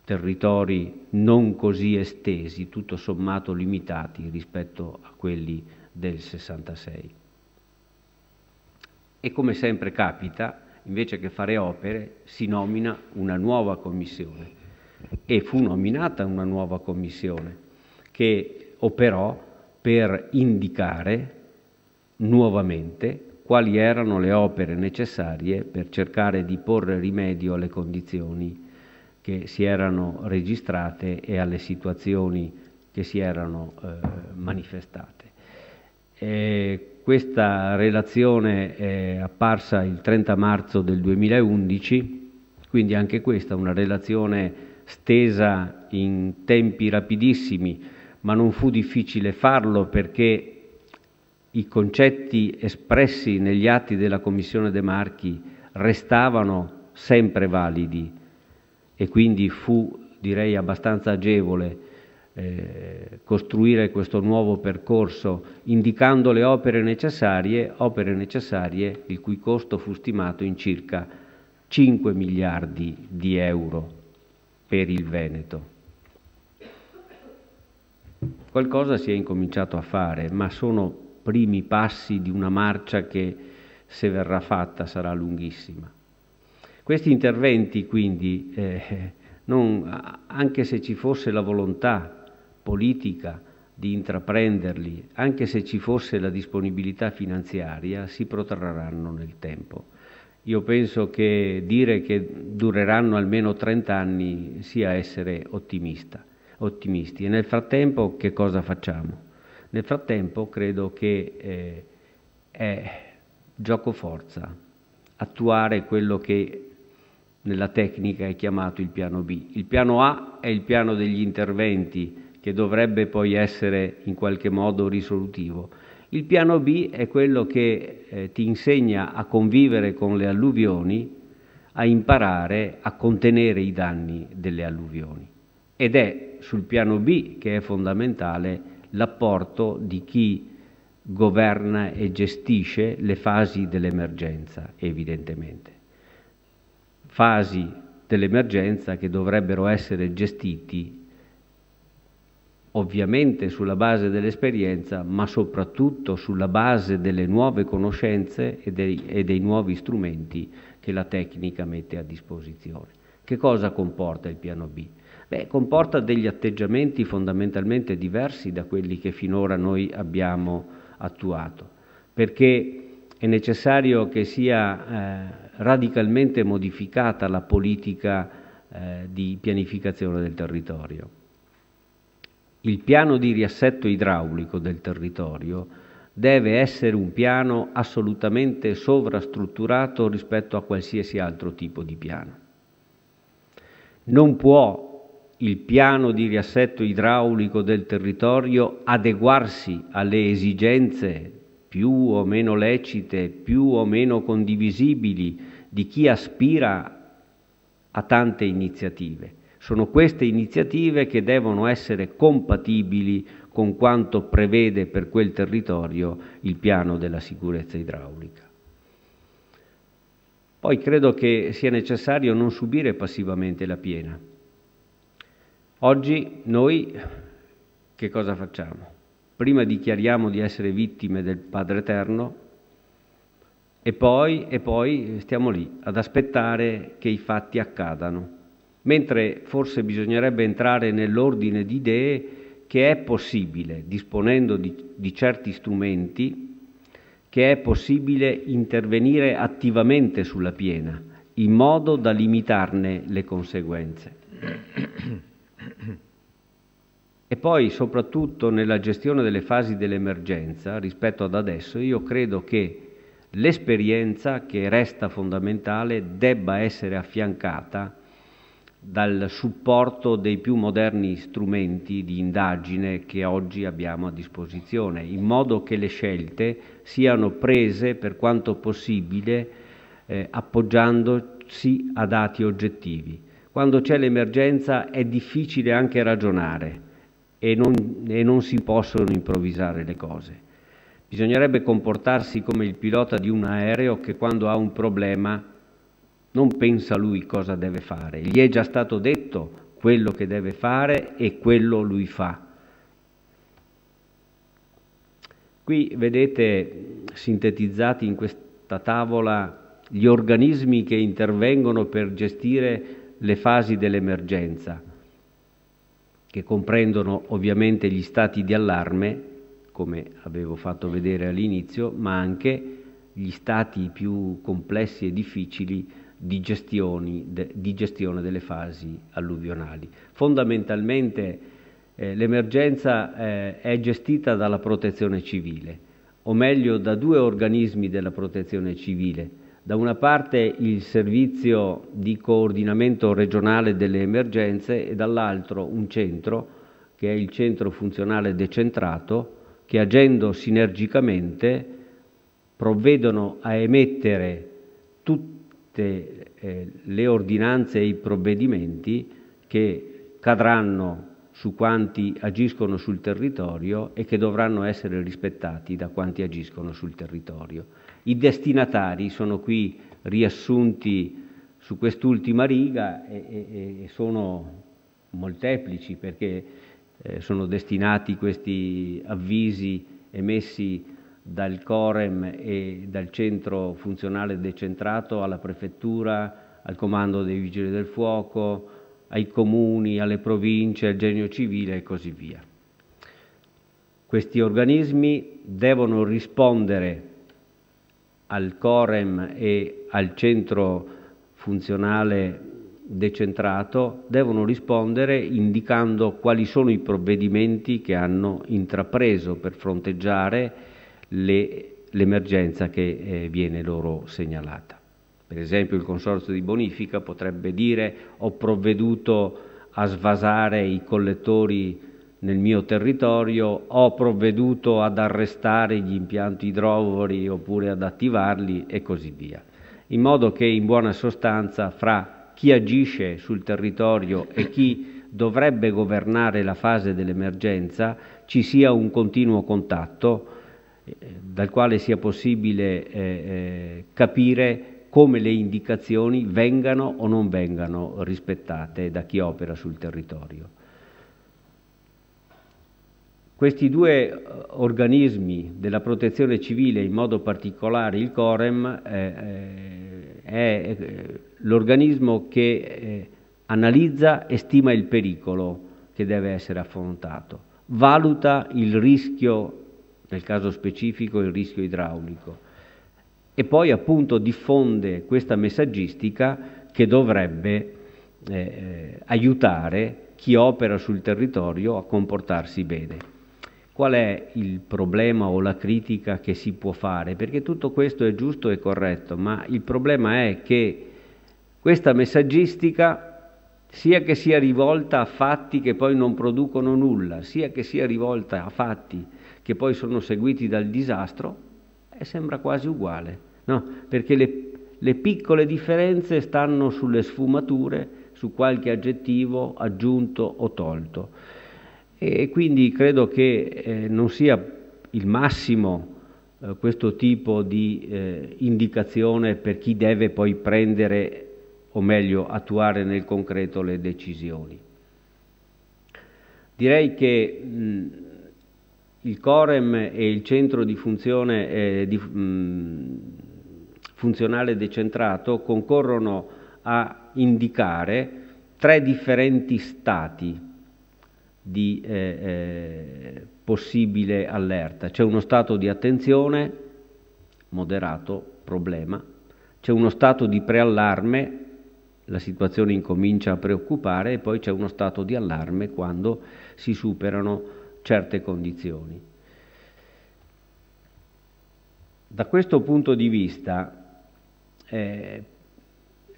Speaker 3: territori non così estesi, tutto sommato limitati rispetto a quelli del 66. E come sempre capita, invece che fare opere, si nomina una nuova commissione. E fu nominata una nuova commissione che operò per indicare nuovamente quali erano le opere necessarie per cercare di porre rimedio alle condizioni che si erano registrate e alle situazioni che si erano manifestate. Questa relazione è apparsa il 30 marzo del 2011, quindi anche questa una relazione stesa in tempi rapidissimi, ma non fu difficile farlo perché i concetti espressi negli atti della Commissione De Marchi restavano sempre validi e quindi fu, direi, abbastanza agevole costruire questo nuovo percorso indicando le opere necessarie il cui costo fu stimato in circa 5 miliardi di euro per il Veneto. Qualcosa si è incominciato a fare, ma sono primi passi di una marcia che, se verrà fatta, sarà lunghissima. Questi interventi, quindi, anche se ci fosse la volontà politica di intraprenderli, anche se ci fosse la disponibilità finanziaria, si protrarranno nel tempo. Io penso che dire che dureranno almeno 30 anni sia essere ottimisti. E nel frattempo che cosa facciamo? Nel frattempo credo che è giocoforza attuare quello che nella tecnica è chiamato il piano B. Il piano A è il piano degli interventi che dovrebbe poi essere in qualche modo risolutivo. Il piano B è quello che ti insegna a convivere con le alluvioni, a imparare a contenere i danni delle alluvioni. Ed è sul piano B che è fondamentale l'apporto di chi governa e gestisce le fasi dell'emergenza, evidentemente. Fasi dell'emergenza che dovrebbero essere gestiti ovviamente sulla base dell'esperienza, ma soprattutto sulla base delle nuove conoscenze e dei nuovi strumenti che la tecnica mette a disposizione. Che cosa comporta il piano B? Beh, comporta degli atteggiamenti fondamentalmente diversi da quelli che finora noi abbiamo attuato, perché è necessario che sia radicalmente modificata la politica di pianificazione del territorio. Il piano di riassetto idraulico del territorio deve essere un piano assolutamente sovrastrutturato rispetto a qualsiasi altro tipo di piano. Non può il piano di riassetto idraulico del territorio adeguarsi alle esigenze più o meno lecite, più o meno condivisibili di chi aspira a tante iniziative. Sono queste iniziative che devono essere compatibili con quanto prevede per quel territorio il piano della sicurezza idraulica. Poi credo che sia necessario non subire passivamente la piena. Oggi noi che cosa facciamo? Prima dichiariamo di essere vittime del Padre Eterno e poi stiamo lì ad aspettare che i fatti accadano, mentre forse bisognerebbe entrare nell'ordine di idee che è possibile, disponendo di certi strumenti, che è possibile intervenire attivamente sulla piena, in modo da limitarne le conseguenze. E poi, soprattutto nella gestione delle fasi dell'emergenza, rispetto ad adesso, io credo che l'esperienza, che resta fondamentale, debba essere affiancata dal supporto dei più moderni strumenti di indagine che oggi abbiamo a disposizione, in modo che le scelte siano prese per quanto possibile appoggiandosi a dati oggettivi. Quando c'è l'emergenza è difficile anche ragionare e non si possono improvvisare le cose. Bisognerebbe comportarsi come il pilota di un aereo che quando ha un problema non pensa lui cosa deve fare, gli è già stato detto quello che deve fare e quello lui fa. Qui vedete sintetizzati in questa tavola gli organismi che intervengono per gestire le fasi dell'emergenza, che comprendono ovviamente gli stati di allarme, come avevo fatto vedere all'inizio, ma anche gli stati più complessi e difficili di gestione delle fasi alluvionali. Fondamentalmente l'emergenza è gestita dalla Protezione Civile, o meglio da due organismi della Protezione Civile. Da una parte il Servizio di Coordinamento Regionale delle Emergenze e dall'altro un centro, che è il Centro Funzionale Decentrato, che agendo sinergicamente provvedono a emettere tutte le ordinanze e i provvedimenti che cadranno su quanti agiscono sul territorio e che dovranno essere rispettati da quanti agiscono sul territorio. I destinatari sono qui riassunti su quest'ultima riga e sono molteplici, perché sono destinati questi avvisi emessi dal Corem e dal Centro Funzionale Decentrato alla Prefettura, al Comando dei Vigili del Fuoco, ai comuni, alle province, al Genio Civile e così via. Questi organismi devono rispondere al Corem e al Centro Funzionale Decentrato, devono rispondere indicando quali sono i provvedimenti che hanno intrapreso per fronteggiare l'emergenza che viene loro segnalata. Per esempio il Consorzio di Bonifica potrebbe dire: ho provveduto a svasare i collettori nel mio territorio, ho provveduto ad arrestare gli impianti idrovori oppure ad attivarli e così via. In modo che in buona sostanza fra chi agisce sul territorio e chi dovrebbe governare la fase dell'emergenza ci sia un continuo contatto dal quale sia possibile capire come le indicazioni vengano o non vengano rispettate da chi opera sul territorio. Questi due organismi della protezione civile, in modo particolare il COREM, è l'organismo che analizza e stima il pericolo che deve essere affrontato, valuta il rischio, nel caso specifico il rischio idraulico, e poi appunto diffonde questa messaggistica che dovrebbe aiutare chi opera sul territorio a comportarsi bene. Qual è il problema o la critica che si può fare? Perché tutto questo è giusto e corretto, ma il problema è che questa messaggistica, sia che sia rivolta a fatti che poi non producono nulla, sia che sia rivolta a fatti che poi sono seguiti dal disastro, sembra quasi uguale, no? Perché le piccole differenze stanno sulle sfumature, su qualche aggettivo aggiunto o tolto. E quindi credo che non sia il massimo questo tipo di indicazione per chi deve poi prendere, o meglio attuare nel concreto le decisioni. Direi che il COREM e il centro di funzione funzionale decentrato concorrono a indicare 3 differenti stati di possibile allerta. C'è uno stato di attenzione, moderato, problema, c'è uno stato di preallarme, la situazione incomincia a preoccupare, e poi c'è uno stato di allarme quando si superano certe condizioni. Da questo punto di vista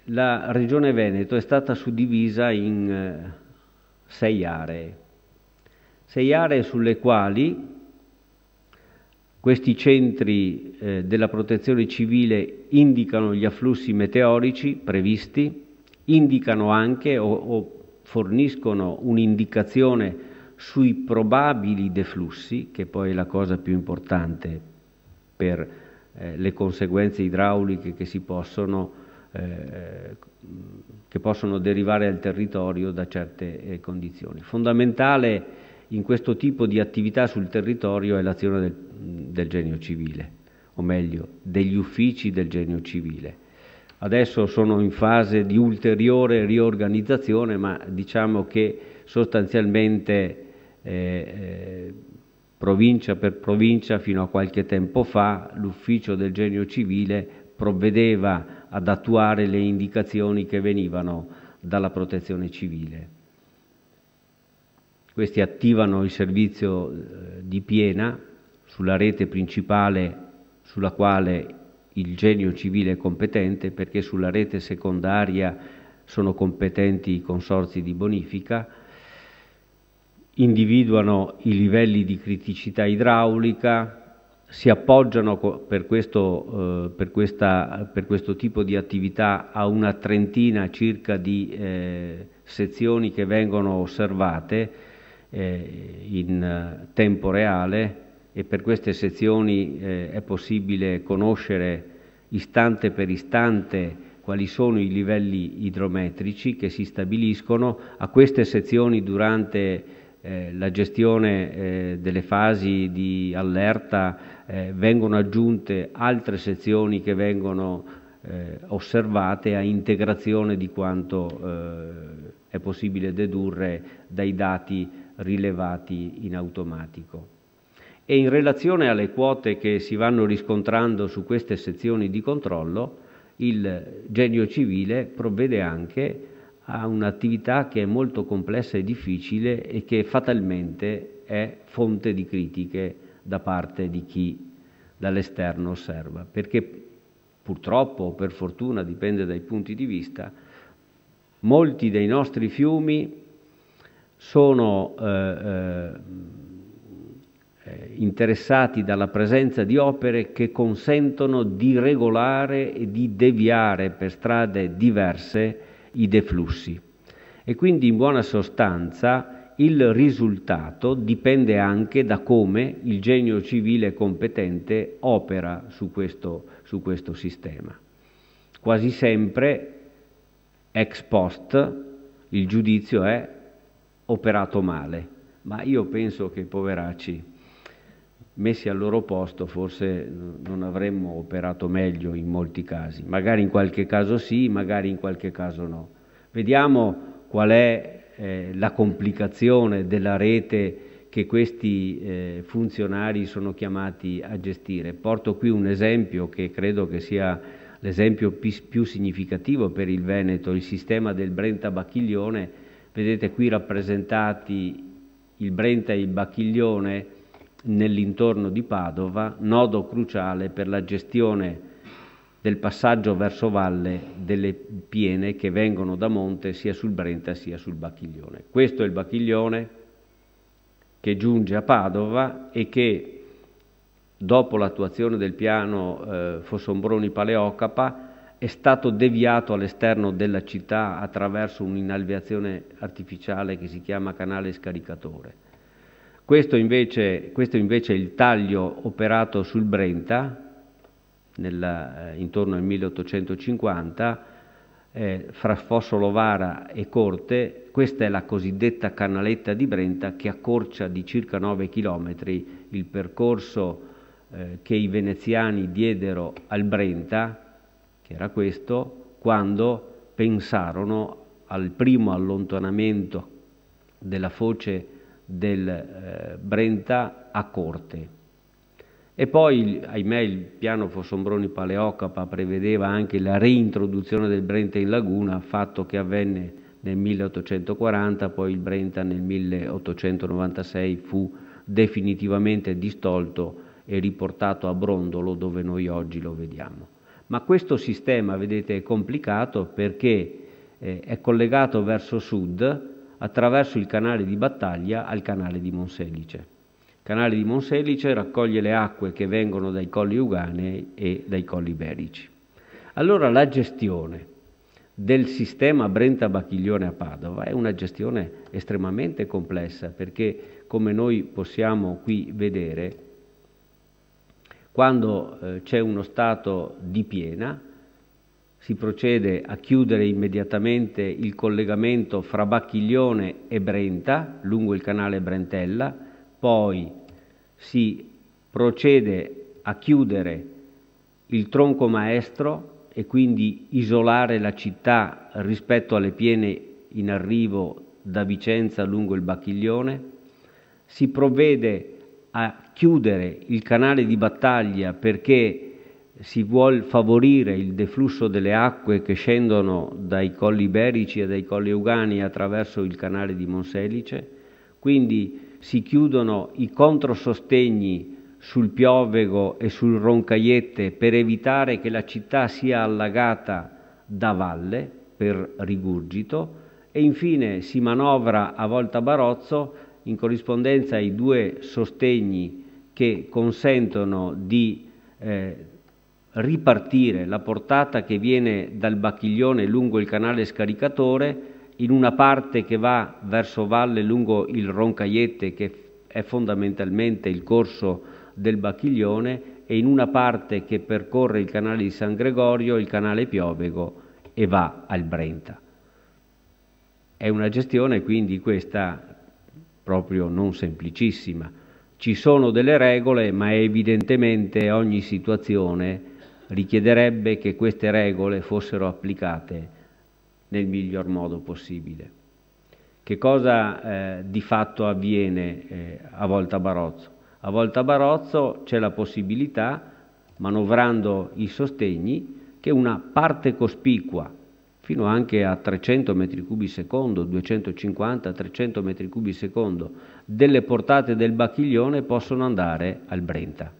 Speaker 3: la Regione Veneto è stata suddivisa in 6 aree. 6 aree sulle quali questi centri della protezione civile indicano gli afflussi meteorici previsti, indicano anche o forniscono un'indicazione sui probabili deflussi, che poi è la cosa più importante per le conseguenze idrauliche che possono derivare al territorio da certe condizioni. Fondamentale in questo tipo di attività sul territorio è l'azione del Genio Civile, o meglio, degli uffici del Genio Civile. Adesso sono in fase di ulteriore riorganizzazione, ma diciamo che sostanzialmente provincia per provincia, fino a qualche tempo fa, l'ufficio del Genio Civile provvedeva ad attuare le indicazioni che venivano dalla protezione civile. Questi attivano il servizio di piena sulla rete principale sulla quale il Genio Civile è competente, perché sulla rete secondaria sono competenti i consorzi di bonifica, individuano i livelli di criticità idraulica, si appoggiano per questo tipo di attività a una trentina circa di sezioni che vengono osservate in tempo reale, e per queste sezioni è possibile conoscere istante per istante quali sono i livelli idrometrici che si stabiliscono. A queste sezioni, durante la gestione delle fasi di allerta, vengono aggiunte altre sezioni che vengono osservate a integrazione di quanto è possibile dedurre dai dati rilevati in automatico. E in relazione alle quote che si vanno riscontrando su queste sezioni di controllo, il Genio Civile provvede anche a un'attività che è molto complessa e difficile e che fatalmente è fonte di critiche da parte di chi dall'esterno osserva, perché purtroppo o per fortuna, dipende dai punti di vista, molti dei nostri fiumi sono interessati dalla presenza di opere che consentono di regolare e di deviare per strade diverse i deflussi, e quindi in buona sostanza il risultato dipende anche da come il Genio Civile competente opera su questo sistema. Quasi sempre ex post il giudizio è operato male, ma io penso che, poveracci, messi al loro posto, forse non avremmo operato meglio in molti casi. Magari in qualche caso sì, magari in qualche caso no. Vediamo qual è la complicazione della rete che questi funzionari sono chiamati a gestire. Porto qui un esempio che credo che sia l'esempio più significativo per il Veneto, il sistema del Brenta-Bacchiglione. Vedete qui rappresentati il Brenta e il Bacchiglione nell'intorno di Padova, nodo cruciale per la gestione del passaggio verso valle delle piene che vengono da monte sia sul Brenta sia sul Bacchiglione. Questo è il Bacchiglione che giunge a Padova e che, dopo l'attuazione del piano Fossombroni-Paleocapa, è stato deviato all'esterno della città attraverso un'inalveazione artificiale che si chiama canale scaricatore. Questo invece è il taglio operato sul Brenta intorno al 1850 fra Fossolovara e Corte. Questa è la cosiddetta canaletta di Brenta, che accorcia di circa 9 chilometri il percorso che i veneziani diedero al Brenta, che era questo, quando pensarono al primo allontanamento della foce del Brenta a Corte. E poi, ahimè, il piano Fossombroni-Paleocapa prevedeva anche la reintroduzione del Brenta in laguna, fatto che avvenne nel 1840, poi il Brenta nel 1896 fu definitivamente distolto e riportato a Brondolo, dove noi oggi lo vediamo. Ma questo sistema, vedete, è complicato perché è collegato verso sud attraverso il canale di Battaglia al canale di Monselice. Il canale di Monselice raccoglie le acque che vengono dai colli Euganei e dai colli Iberici. Allora la gestione del sistema Brenta-Bacchiglione a Padova è una gestione estremamente complessa, perché, come noi possiamo qui vedere, quando c'è uno stato di piena, si procede a chiudere immediatamente il collegamento fra Bacchiglione e Brenta lungo il canale Brentella, poi si procede a chiudere il tronco maestro e quindi isolare la città rispetto alle piene in arrivo da Vicenza lungo il Bacchiglione, si provvede a chiudere il canale di Battaglia perché si vuol favorire il deflusso delle acque che scendono dai colli Iberici e dai colli Euganei attraverso il canale di Monselice, quindi si chiudono i controsostegni sul Piovego e sul Roncaiette per evitare che la città sia allagata da valle per rigurgito, e infine si manovra a Volta Barozzo in corrispondenza ai due sostegni che consentono di ripartire la portata che viene dal Bacchiglione lungo il canale scaricatore in una parte che va verso valle lungo il Roncaiette, che è fondamentalmente il corso del Bacchiglione, e in una parte che percorre il canale di San Gregorio, il canale Piovego, e va al Brenta. È una gestione quindi questa proprio non semplicissima. Ci sono delle regole, ma evidentemente ogni situazione richiederebbe che queste regole fossero applicate nel miglior modo possibile. Che cosa di fatto avviene a Volta Barozzo? A Volta Barozzo c'è la possibilità, manovrando i sostegni, che una parte cospicua, fino anche a 300 metri cubi secondo, 250-300 metri cubi secondo, delle portate del Bacchiglione possono andare al Brenta.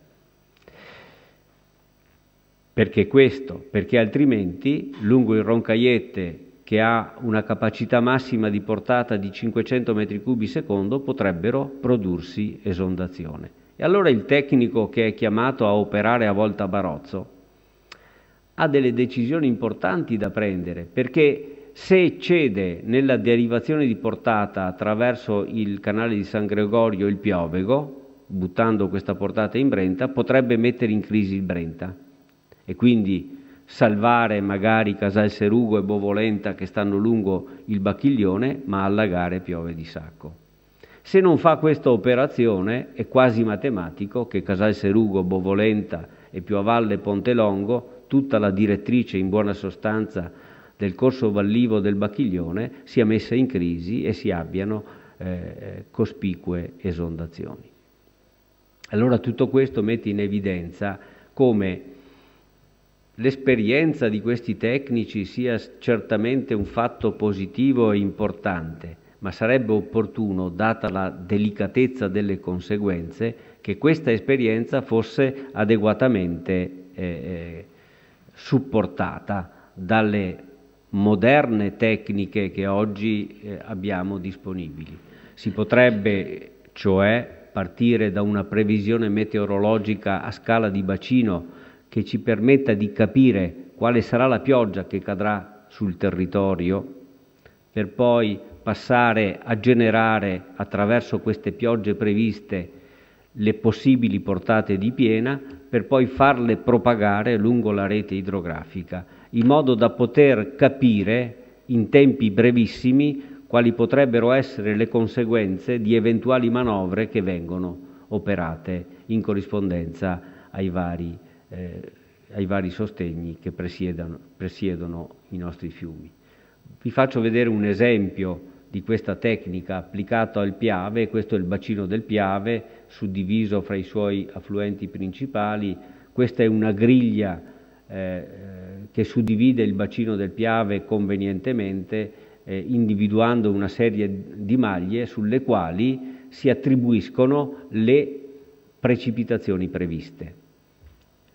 Speaker 3: Perché questo? Perché altrimenti lungo il Roncaiette, che ha una capacità massima di portata di 500 metri cubi secondo, potrebbero prodursi esondazione. E allora il tecnico che è chiamato a operare a Volta Barozzo ha delle decisioni importanti da prendere, perché se eccede nella derivazione di portata attraverso il canale di San Gregorio il Piovego, buttando questa portata in Brenta, potrebbe mettere in crisi il Brenta e quindi salvare magari Casal Serugo e Bovolenta che stanno lungo il Bacchiglione, ma allagare Piove di Sacco. Se non fa questa operazione è quasi matematico che Casal Serugo, Bovolenta e più a valle Ponte Longo, tutta la direttrice in buona sostanza del corso vallivo del Bacchiglione, sia messa in crisi e si abbiano cospicue esondazioni. Allora tutto questo mette in evidenza come l'esperienza di questi tecnici sia certamente un fatto positivo e importante, ma sarebbe opportuno, data la delicatezza delle conseguenze, che questa esperienza fosse adeguatamente supportata dalle moderne tecniche che oggi abbiamo disponibili. Si potrebbe, cioè, partire da una previsione meteorologica a scala di bacino che ci permetta di capire quale sarà la pioggia che cadrà sul territorio, per poi passare a generare attraverso queste piogge previste le possibili portate di piena, per poi farle propagare lungo la rete idrografica, in modo da poter capire in tempi brevissimi quali potrebbero essere le conseguenze di eventuali manovre che vengono operate in corrispondenza ai vari sostegni che presiedono i nostri fiumi. Vi faccio vedere un esempio di questa tecnica applicata al Piave. Questo è il bacino del Piave, suddiviso fra i suoi affluenti principali. Questa è una griglia che suddivide il bacino del Piave convenientemente, individuando una serie di maglie sulle quali si attribuiscono le precipitazioni previste.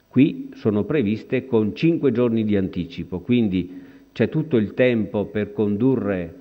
Speaker 3: Qui sono previste con 5 giorni di anticipo, quindi c'è tutto il tempo per condurre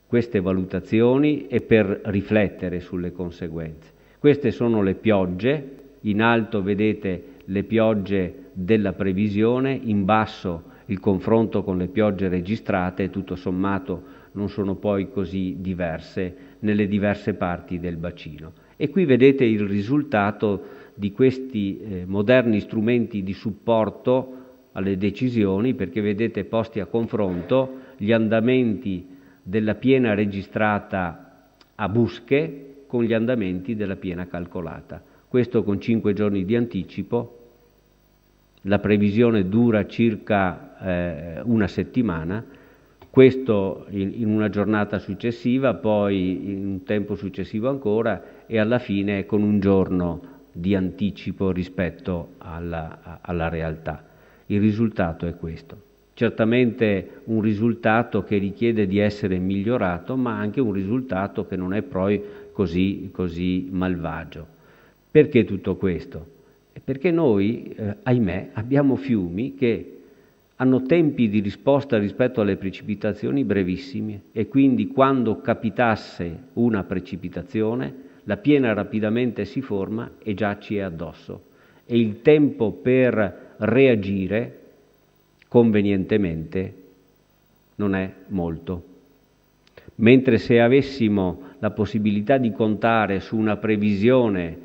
Speaker 3: queste valutazioni e per riflettere sulle conseguenze. Queste sono le piogge, in alto vedete le piogge della previsione, in basso il confronto con le piogge registrate, tutto sommato non sono poi così diverse nelle diverse parti del bacino. E qui vedete il risultato di questi moderni strumenti di supporto alle decisioni, perché vedete posti a confronto gli andamenti della piena registrata a busche con gli andamenti della piena calcolata. Questo con 5 giorni di anticipo. La previsione dura circa una settimana, questo in una giornata successiva, poi in un tempo successivo ancora, e alla fine con un giorno di anticipo rispetto alla realtà. Il risultato è questo. Certamente un risultato che richiede di essere migliorato, ma anche un risultato che non è poi così malvagio. Perché tutto questo? Perché noi, ahimè, abbiamo fiumi che hanno tempi di risposta rispetto alle precipitazioni brevissimi, e quindi quando capitasse una precipitazione la piena rapidamente si forma e già ci è addosso, e il tempo per reagire convenientemente non è molto. Mentre se avessimo la possibilità di contare su una previsione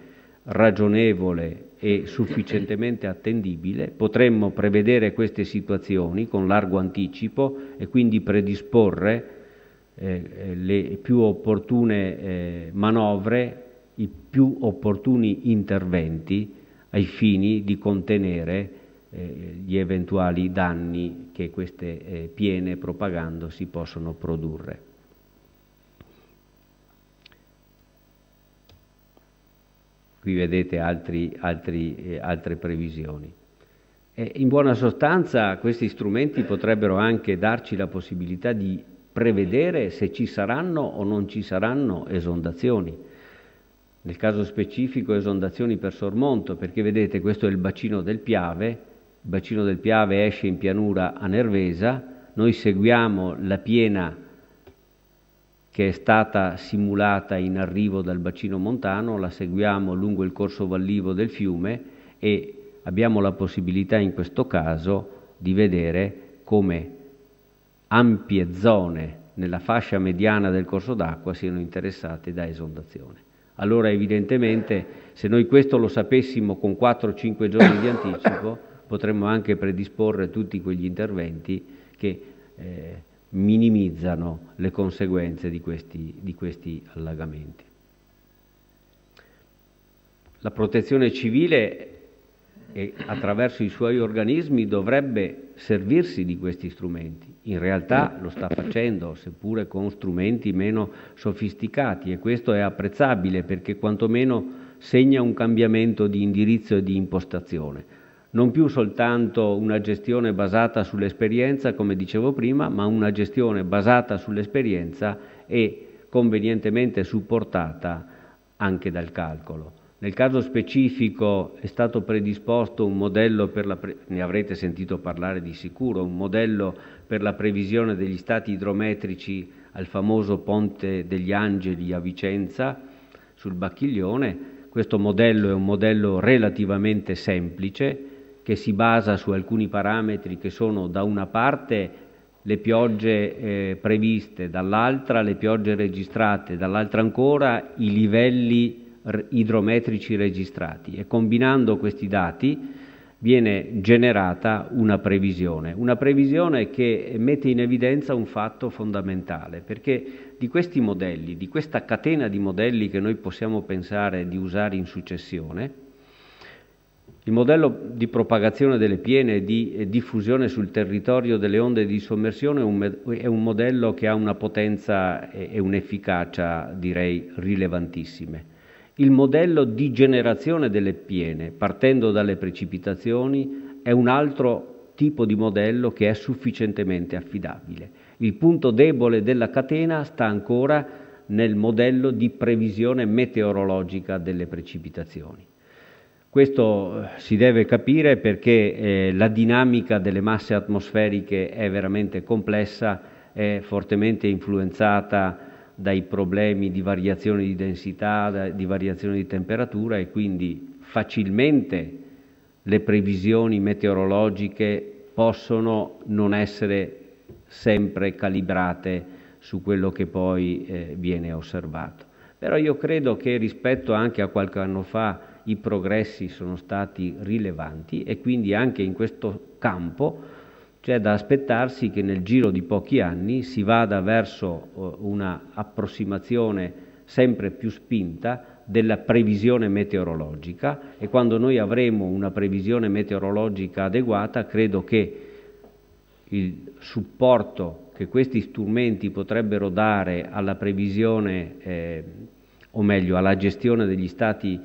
Speaker 3: ragionevole e sufficientemente attendibile, potremmo prevedere queste situazioni con largo anticipo e quindi predisporre le più opportune manovre, i più opportuni interventi ai fini di contenere gli eventuali danni che queste piene propagandosi possono produrre. Qui vedete altre previsioni. In buona sostanza questi strumenti potrebbero anche darci la possibilità di prevedere se ci saranno o non ci saranno esondazioni. Nel caso specifico esondazioni per sormonto, perché vedete questo è il bacino del Piave. Il bacino del Piave esce in pianura a Nervesa, noi seguiamo la piena che è stata simulata in arrivo dal bacino montano, la seguiamo lungo il corso vallivo del fiume e abbiamo la possibilità in questo caso di vedere come ampie zone nella fascia mediana del corso d'acqua siano interessate da esondazione. Allora evidentemente se noi questo lo sapessimo con 4-5 giorni di anticipo potremmo anche predisporre tutti quegli interventi che minimizzano le conseguenze di questi allagamenti. la protezione civile attraverso i suoi organismi dovrebbe servirsi di questi strumenti. In realtà lo sta facendo, seppure con strumenti meno sofisticati, e questo è apprezzabile perché quantomeno segna un cambiamento di indirizzo e di impostazione. Non più soltanto una gestione basata sull'esperienza, come dicevo prima, ma una gestione basata sull'esperienza e convenientemente supportata anche dal calcolo. Nel caso specifico è stato predisposto un modello ne avrete sentito parlare di sicuro, un modello per la previsione degli stati idrometrici al famoso Ponte degli Angeli a Vicenza, sul Bacchiglione. Questo modello è un modello relativamente semplice, che si basa su alcuni parametri che sono da una parte le piogge previste, dall'altra le piogge registrate, dall'altra ancora i livelli idrometrici registrati, e combinando questi dati viene generata una previsione che mette in evidenza un fatto fondamentale, perché di questi modelli, di questa catena di modelli che noi possiamo pensare di usare in successione, il modello di propagazione delle piene e di diffusione sul territorio delle onde di sommersione è un modello che ha una potenza e un'efficacia, direi, rilevantissime. Il modello di generazione delle piene, partendo dalle precipitazioni, è un altro tipo di modello che è sufficientemente affidabile. Il punto debole della catena sta ancora nel modello di previsione meteorologica delle precipitazioni. Questo si deve capire perché la dinamica delle masse atmosferiche è veramente complessa, è fortemente influenzata dai problemi di variazione di densità, di variazione di temperatura, e quindi facilmente le previsioni meteorologiche possono non essere sempre calibrate su quello che poi viene osservato. Però io credo che rispetto anche a qualche anno fa i progressi sono stati rilevanti, e quindi anche in questo campo c'è da aspettarsi che nel giro di pochi anni si vada verso una approssimazione sempre più spinta della previsione meteorologica, e quando noi avremo una previsione meteorologica adeguata, credo che il supporto che questi strumenti potrebbero dare alla previsione, o meglio alla gestione degli stati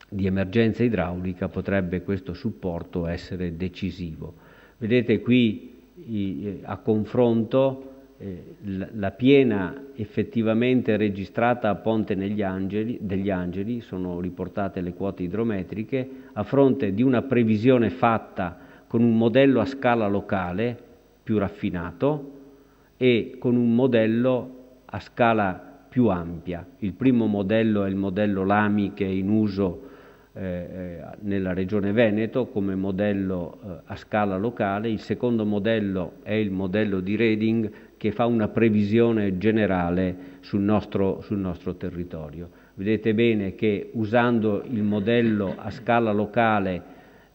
Speaker 3: di emergenza idraulica, potrebbe questo supporto essere decisivo. Vedete qui a confronto la piena effettivamente registrata a Ponte degli Angeli, sono riportate le quote idrometriche, a fronte di una previsione fatta con un modello a scala locale più raffinato e con un modello a scala più ampia. Il primo modello è il modello Lamy, che è in uso nella regione Veneto come modello a scala locale. Il secondo modello è il modello di Reding, che fa una previsione generale sul nostro territorio. Vedete bene che usando il modello a scala locale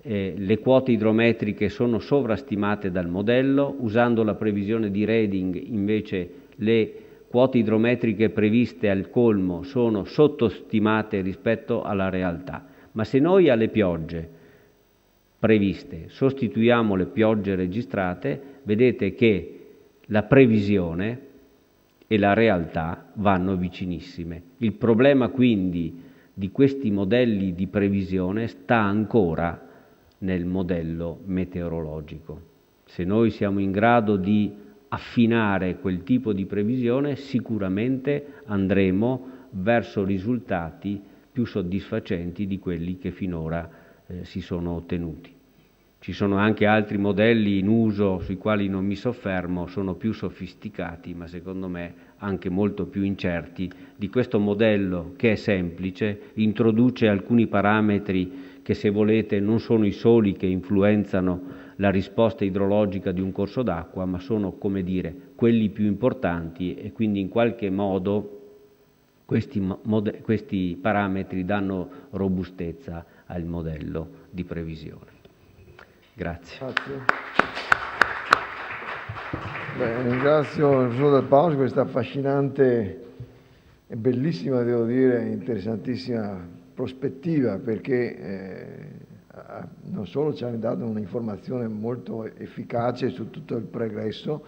Speaker 3: le quote idrometriche sono sovrastimate dal modello, usando la previsione di Reding invece le quote idrometriche previste al colmo sono sottostimate rispetto alla realtà. Ma se noi alle piogge previste sostituiamo le piogge registrate, vedete che la previsione e la realtà vanno vicinissime. Il problema quindi di questi modelli di previsione sta ancora nel modello meteorologico. Se noi siamo in grado di affinare quel tipo di previsione, sicuramente andremo verso risultati più soddisfacenti di quelli che finora si sono ottenuti. Ci sono anche altri modelli in uso sui quali non mi soffermo, sono più sofisticati, ma secondo me anche molto più incerti. Di questo modello, che è semplice, introduce alcuni parametri che, se volete, non sono i soli che influenzano la risposta idrologica di un corso d'acqua, ma sono, come dire, quelli più importanti, e quindi in qualche modo questi parametri danno robustezza al modello di previsione. Grazie.
Speaker 1: Ringrazio il professor Del Paolo per questa affascinante e bellissima, devo dire, interessantissima prospettiva, perché non solo ci hanno dato un'informazione molto efficace su tutto il progresso,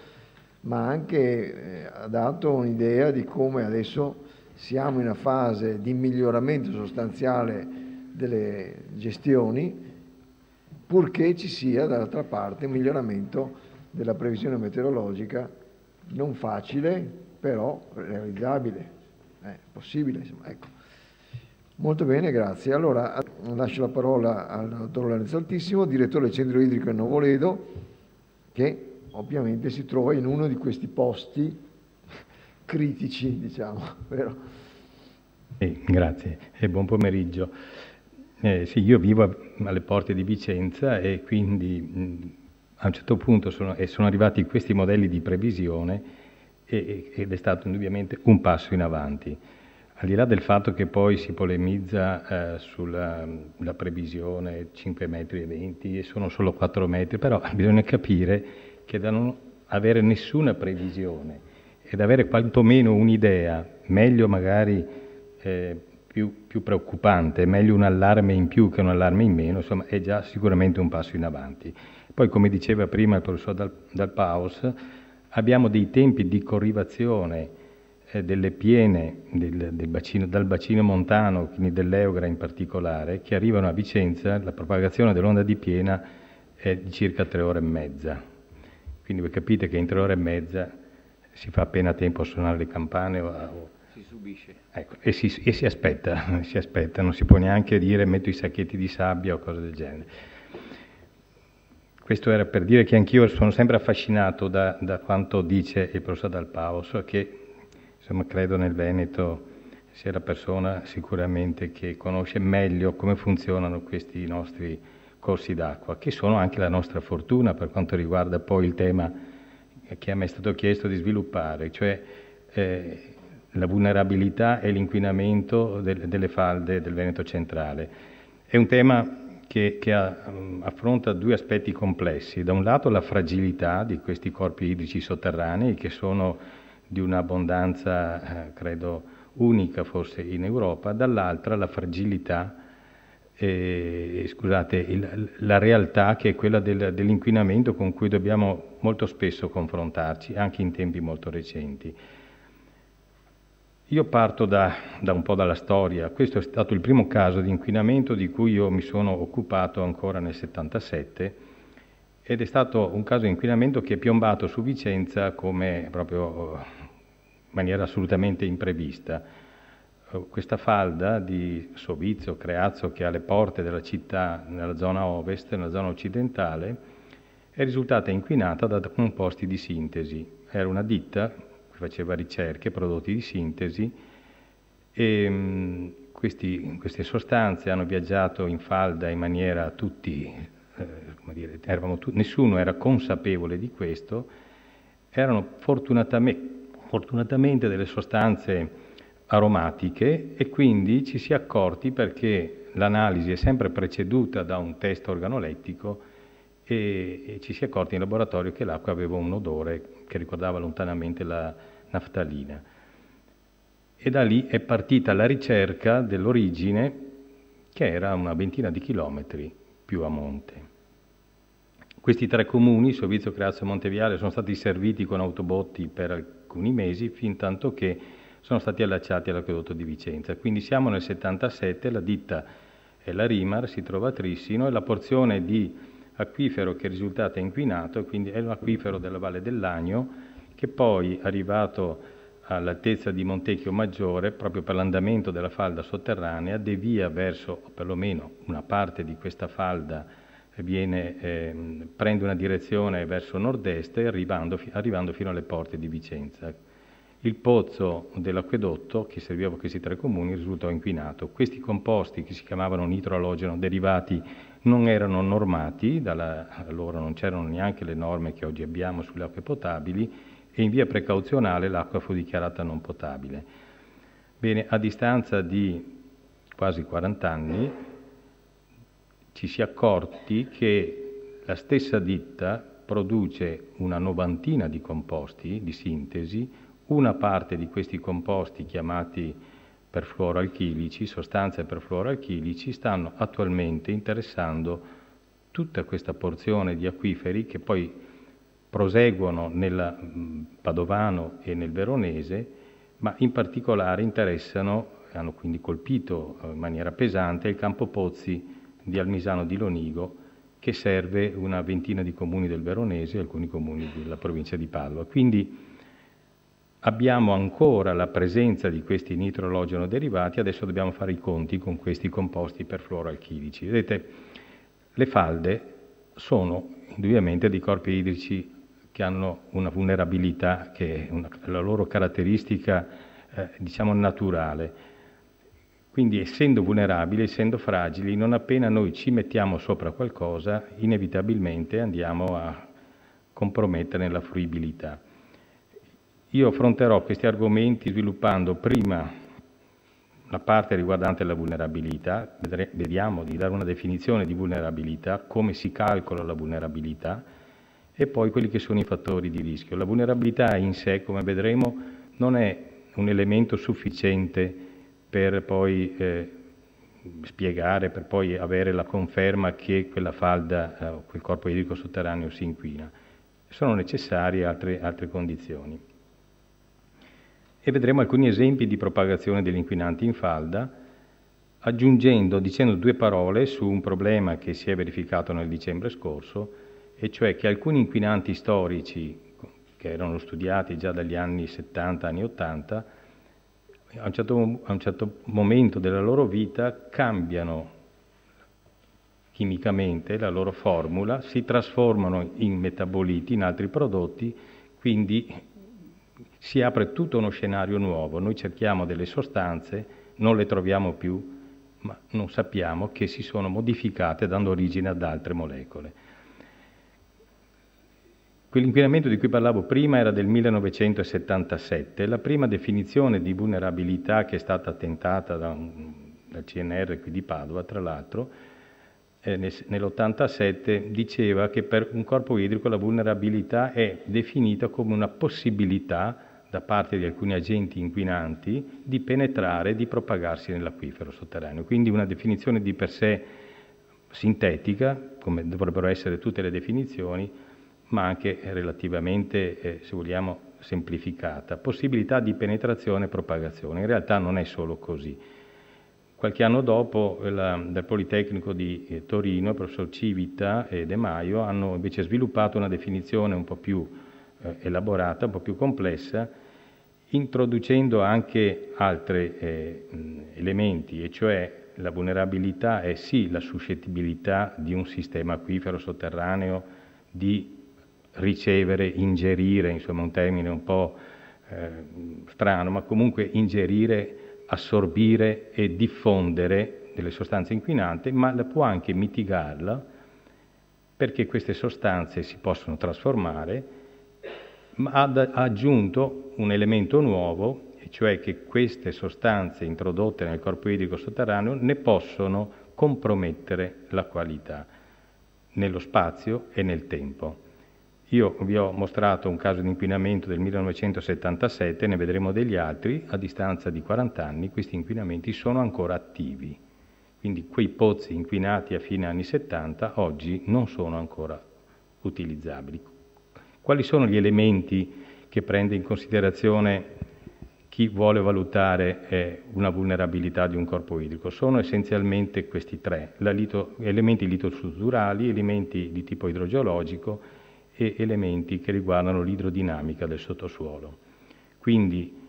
Speaker 1: ma anche ha dato un'idea di come adesso siamo in una fase di miglioramento sostanziale delle gestioni, purché ci sia dall'altra parte un miglioramento della previsione meteorologica, non facile, però realizzabile, possibile, insomma, ecco. Molto bene, grazie. Allora lascio la parola al dottor Lorenzo Altissimo, direttore del Centro Idrico in Nuovoledo, che ovviamente si trova in uno di questi posti critici, diciamo, vero?
Speaker 4: Grazie e buon pomeriggio. Sì, io vivo alle porte di Vicenza e quindi a un certo punto sono arrivati questi modelli di previsione ed è stato indubbiamente un passo in avanti. Al di là del fatto che poi si polemizza sulla previsione 5,20 metri e sono solo 4 metri, però bisogna capire che da non avere nessuna previsione ed avere quantomeno un'idea, meglio magari più preoccupante, meglio un allarme in più che un allarme in meno, insomma è già sicuramente un passo in avanti. Poi, come diceva prima il professor Dal Paus, abbiamo dei tempi di corrivazione delle piene dal bacino montano, quindi dell'Eugra in particolare, che arrivano a Vicenza. La propagazione dell'onda di piena è di circa 3 ore e mezza. Quindi voi capite che in 3 ore e mezza si fa appena tempo a suonare le campane
Speaker 3: si subisce.
Speaker 4: Ecco, e si aspetta, non si può neanche dire metto i sacchetti di sabbia o cose del genere. Questo era per dire che anch'io sono sempre affascinato da quanto dice il professor Dal Paus, che insomma credo nel Veneto sia la persona sicuramente che conosce meglio come funzionano questi nostri corsi d'acqua, che sono anche la nostra fortuna per quanto riguarda poi il tema che a me è stato chiesto di sviluppare, cioè la vulnerabilità e l'inquinamento delle falde del Veneto centrale. È un tema che affronta 2 aspetti complessi. Da un lato la fragilità di questi corpi idrici sotterranei, che sono di un'abbondanza, credo, unica forse in Europa, dall'altra la fragilità, la realtà che è quella dell'inquinamento con cui dobbiamo molto spesso confrontarci, anche in tempi molto recenti. Io parto da un po' dalla storia. Questo è stato il primo caso di inquinamento di cui io mi sono occupato ancora nel 77 ed è stato un caso di inquinamento che è piombato su Vicenza come proprio in maniera assolutamente imprevista. Questa falda di Sovizio, Creazzo, che è alle porte della città nella zona ovest, nella zona occidentale, è risultata inquinata da composti di sintesi. Era una ditta faceva ricerche, prodotti di sintesi e queste sostanze hanno viaggiato in falda in maniera nessuno era consapevole di questo, erano fortunatamente delle sostanze aromatiche e quindi ci si è accorti, perché l'analisi è sempre preceduta da un test organolettico, e ci si è accorti in laboratorio che l'acqua aveva un odore che ricordava lontanamente la naftalina. E da lì è partita la ricerca dell'origine, che era una ventina di chilometri più a monte. Questi 3 comuni, Sovizio, Creazzo e Monteviale, sono stati serviti con autobotti per alcuni mesi, fin tanto che sono stati allacciati all'acquedotto di Vicenza. Quindi siamo nel 77, la ditta è la Rimar, si trova a Trissino, e la porzione di acquifero che è risultata inquinato, quindi è l'acquifero della Valle del Lagno, che poi, arrivato all'altezza di Montecchio Maggiore, proprio per l'andamento della falda sotterranea, devia verso, o perlomeno una parte di questa falda prende una direzione verso nord-est, arrivando fino alle porte di Vicenza. Il pozzo dell'acquedotto, che serviva a questi 3 comuni, risultò inquinato. Questi composti, che si chiamavano nitroalogeno derivati, non erano normati, allora non c'erano neanche le norme che oggi abbiamo sulle acque potabili, e in via precauzionale l'acqua fu dichiarata non potabile. Bene, a distanza di quasi 40 anni ci si è accorti che la stessa ditta produce una 90 di composti di sintesi. Una parte di questi composti, chiamati perfluoroalchilici, sostanze perfluoroalchilici, stanno attualmente interessando tutta questa porzione di acquiferi che poi proseguono nel Padovano e nel Veronese, ma in particolare interessano, hanno quindi colpito in maniera pesante il campo pozzi di Almisano di Lonigo, che serve una ventina di comuni del Veronese e alcuni comuni della provincia di Padova. Quindi abbiamo ancora la presenza di questi nitrologeno derivati, adesso dobbiamo fare i conti con questi composti perfluoroalchilici. Vedete, le falde sono indubbiamente dei corpi idrici che hanno una vulnerabilità che è la loro caratteristica, diciamo, naturale. Quindi, essendo vulnerabili, essendo fragili, non appena noi ci mettiamo sopra qualcosa, inevitabilmente andiamo a comprometterne la fruibilità. Io affronterò questi argomenti sviluppando prima la parte riguardante la vulnerabilità, vediamo di dare una definizione di vulnerabilità, come si calcola la vulnerabilità, e poi quelli che sono i fattori di rischio. La vulnerabilità in sé, come vedremo, non è un elemento sufficiente per poi spiegare, per poi avere la conferma che quella falda, quel corpo idrico sotterraneo si inquina. Sono necessarie altre condizioni. E vedremo alcuni esempi di propagazione degli inquinanti in falda, dicendo due parole su un problema che si è verificato nel dicembre scorso, e cioè che alcuni inquinanti storici, che erano studiati già dagli anni 70, anni 80, a un certo momento della loro vita cambiano chimicamente la loro formula, si trasformano in metaboliti, in altri prodotti, quindi si apre tutto uno scenario nuovo. Noi cerchiamo delle sostanze, non le troviamo più, ma non sappiamo che si sono modificate dando origine ad altre molecole. Quell'inquinamento di cui parlavo prima era del 1977, la prima definizione di vulnerabilità che è stata tentata dal CNR qui di Padova, tra l'altro, nell'87 diceva che per un corpo idrico la vulnerabilità è definita come una possibilità da parte di alcuni agenti inquinanti di penetrare, di propagarsi nell'acquifero sotterraneo. Quindi una definizione di per sé sintetica, come dovrebbero essere tutte le definizioni, ma anche relativamente, se vogliamo, semplificata. Possibilità di penetrazione e propagazione. In realtà non è solo così. Qualche anno dopo, dal Politecnico di Torino, il professor Civita e De Maio hanno invece sviluppato una definizione un po' più elaborata, un po' più complessa, introducendo anche altri elementi, e cioè la vulnerabilità è sì la suscettibilità di un sistema acquifero sotterraneo di ricevere, ingerire, insomma un termine un po' strano, ma comunque ingerire, assorbire e diffondere delle sostanze inquinanti, ma la può anche mitigarla, perché queste sostanze si possono trasformare, ma ha aggiunto un elemento nuovo, e cioè che queste sostanze introdotte nel corpo idrico sotterraneo ne possono compromettere la qualità nello spazio e nel tempo. Io vi ho mostrato un caso di inquinamento del 1977, ne vedremo degli altri. A distanza di 40 anni questi inquinamenti sono ancora attivi, quindi quei pozzi inquinati a fine anni 70 oggi non sono ancora utilizzabili. Quali sono gli elementi che prende in considerazione chi vuole valutare una vulnerabilità di un corpo idrico? Sono essenzialmente questi tre: elementi litostrutturali, elementi di tipo idrogeologico e elementi che riguardano l'idrodinamica del sottosuolo. Quindi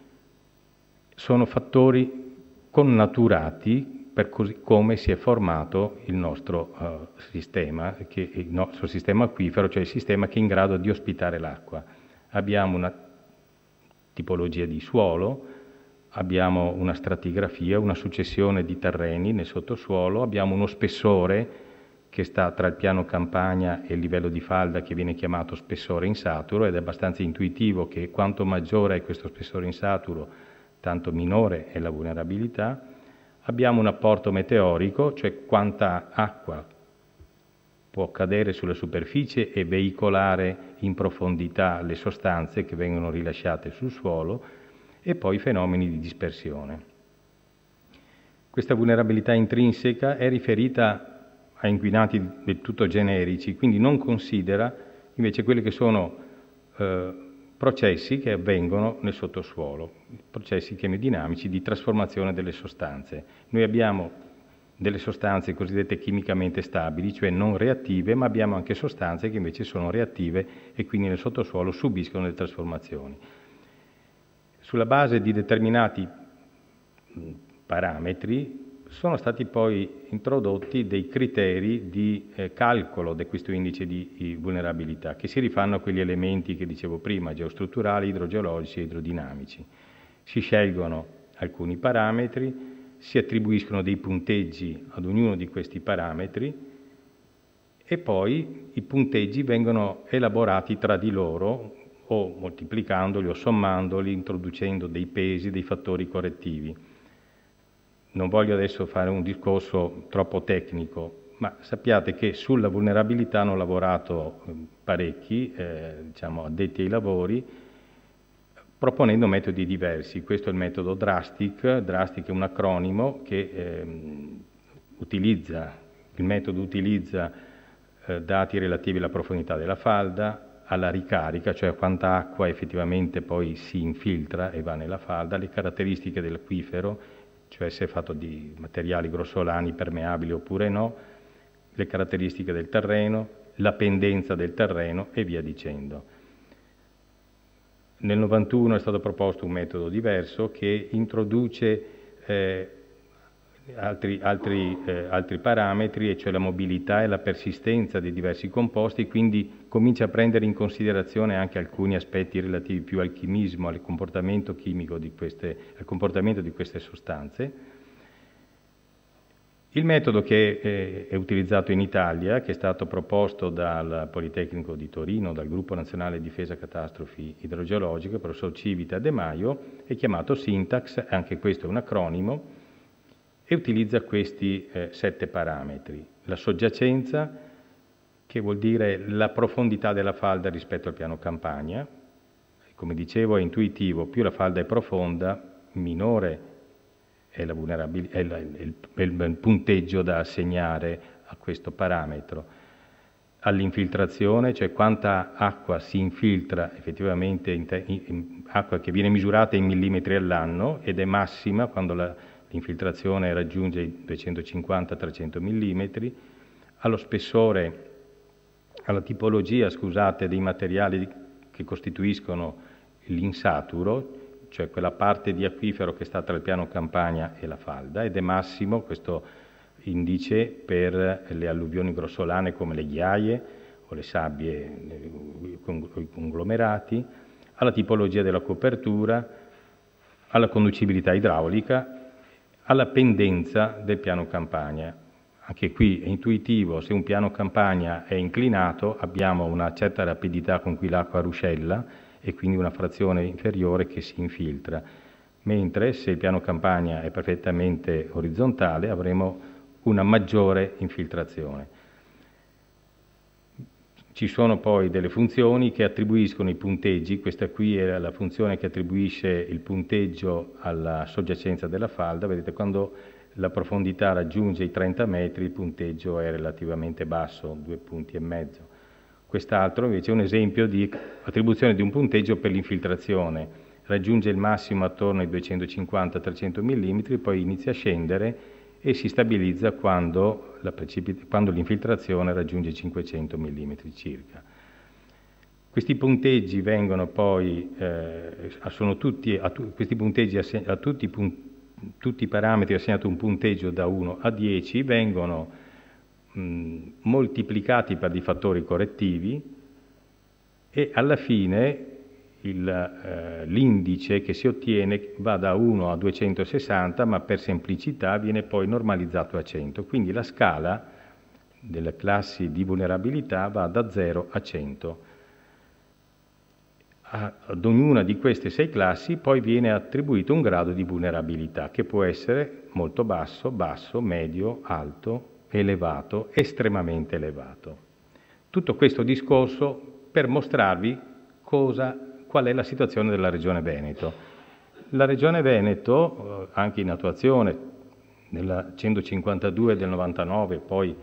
Speaker 4: sono fattori connaturati per così come si è formato il nostro sistema, il nostro sistema acquifero, cioè il sistema che è in grado di ospitare l'acqua. Abbiamo una tipologia di suolo, abbiamo una stratigrafia, una successione di terreni nel sottosuolo, abbiamo uno spessore che sta tra il piano campagna e il livello di falda, che viene chiamato spessore insaturo, ed è abbastanza intuitivo che quanto maggiore è questo spessore insaturo, tanto minore è la vulnerabilità. Abbiamo un apporto meteorico, cioè quanta acqua può cadere sulla superficie e veicolare in profondità le sostanze che vengono rilasciate sul suolo, e poi fenomeni di dispersione. Questa vulnerabilità intrinseca è riferita a inquinanti del tutto generici, quindi non considera invece quelli che sono processi che avvengono nel sottosuolo, processi chemiodinamici di trasformazione delle sostanze. Noi abbiamo delle sostanze cosiddette chimicamente stabili, cioè non reattive, ma abbiamo anche sostanze che invece sono reattive e quindi nel sottosuolo subiscono le trasformazioni. Sulla base di determinati parametri sono stati poi introdotti dei criteri di calcolo di questo indice di vulnerabilità, che si rifanno a quegli elementi che dicevo prima, geostrutturali, idrogeologici e idrodinamici. Si scelgono alcuni parametri, si attribuiscono dei punteggi ad ognuno di questi parametri e poi i punteggi vengono elaborati tra di loro o moltiplicandoli o sommandoli, introducendo dei pesi, dei fattori correttivi. Non voglio adesso fare un discorso troppo tecnico, ma sappiate che sulla vulnerabilità hanno lavorato parecchi, addetti ai lavori, proponendo metodi diversi. Questo è il metodo DRASTIC. DRASTIC è un acronimo che utilizza dati relativi alla profondità della falda, alla ricarica, cioè quanta acqua effettivamente poi si infiltra e va nella falda, le caratteristiche dell'acquifero, cioè se è fatto di materiali grossolani, permeabili oppure no, le caratteristiche del terreno, la pendenza del terreno e via dicendo. Nel 91 è stato proposto un metodo diverso che introduce altri parametri, e cioè la mobilità e la persistenza dei diversi composti, quindi comincia a prendere in considerazione anche alcuni aspetti relativi più al chimismo, al comportamento chimico al comportamento di queste sostanze. Il metodo che è utilizzato in Italia, che è stato proposto dal Politecnico di Torino, dal Gruppo Nazionale Difesa Catastrofi Idrogeologiche, professor Civita De Maio, è chiamato SYNTAX, anche questo è un acronimo, e utilizza questi 7 parametri. La soggiacenza, che vuol dire la profondità della falda rispetto al piano campagna. Come dicevo, è intuitivo, più la falda è profonda, minore è la vulnerabilità, è il punteggio da assegnare a questo parametro. All'infiltrazione, cioè quanta acqua si infiltra effettivamente, acqua che viene misurata in millimetri all'anno ed è massima quando l'infiltrazione raggiunge i 250-300 millimetri, allo spessore, alla tipologia, dei materiali che costituiscono l'insaturo, cioè quella parte di acquifero che sta tra il piano campagna e la falda, ed è massimo questo indice per le alluvioni grossolane come le ghiaie o le sabbie, i conglomerati, alla tipologia della copertura, alla conducibilità idraulica, alla pendenza del piano campagna. Anche qui è intuitivo, se un piano campagna è inclinato abbiamo una certa rapidità con cui l'acqua ruscella e quindi una frazione inferiore che si infiltra, mentre se il piano campagna è perfettamente orizzontale avremo una maggiore infiltrazione. Ci sono poi delle funzioni che attribuiscono i punteggi, questa qui è la funzione che attribuisce il punteggio alla soggiacenza della falda, vedete quando la profondità raggiunge i 30 metri il punteggio è relativamente basso, 2,5 punti. Quest'altro invece è un esempio di attribuzione di un punteggio per l'infiltrazione, raggiunge il massimo attorno ai 250-300 mm, poi inizia a scendere e si stabilizza quando l'infiltrazione raggiunge 500 mm circa. Questi punteggi vengono poi, questi punteggi a tutti i parametri assegnati un punteggio da 1 a 10, vengono moltiplicati per dei fattori correttivi e alla fine l'indice che si ottiene va da 1 a 260, ma per semplicità viene poi normalizzato a 100. Quindi la scala delle classi di vulnerabilità va da 0 a 100. Ad ognuna di queste 6 classi poi viene attribuito un grado di vulnerabilità che può essere molto basso, basso, medio, alto, elevato, estremamente elevato. Tutto questo discorso per mostrarvi qual è la situazione della Regione Veneto. La Regione Veneto, anche in attuazione nella 152 del 99, poi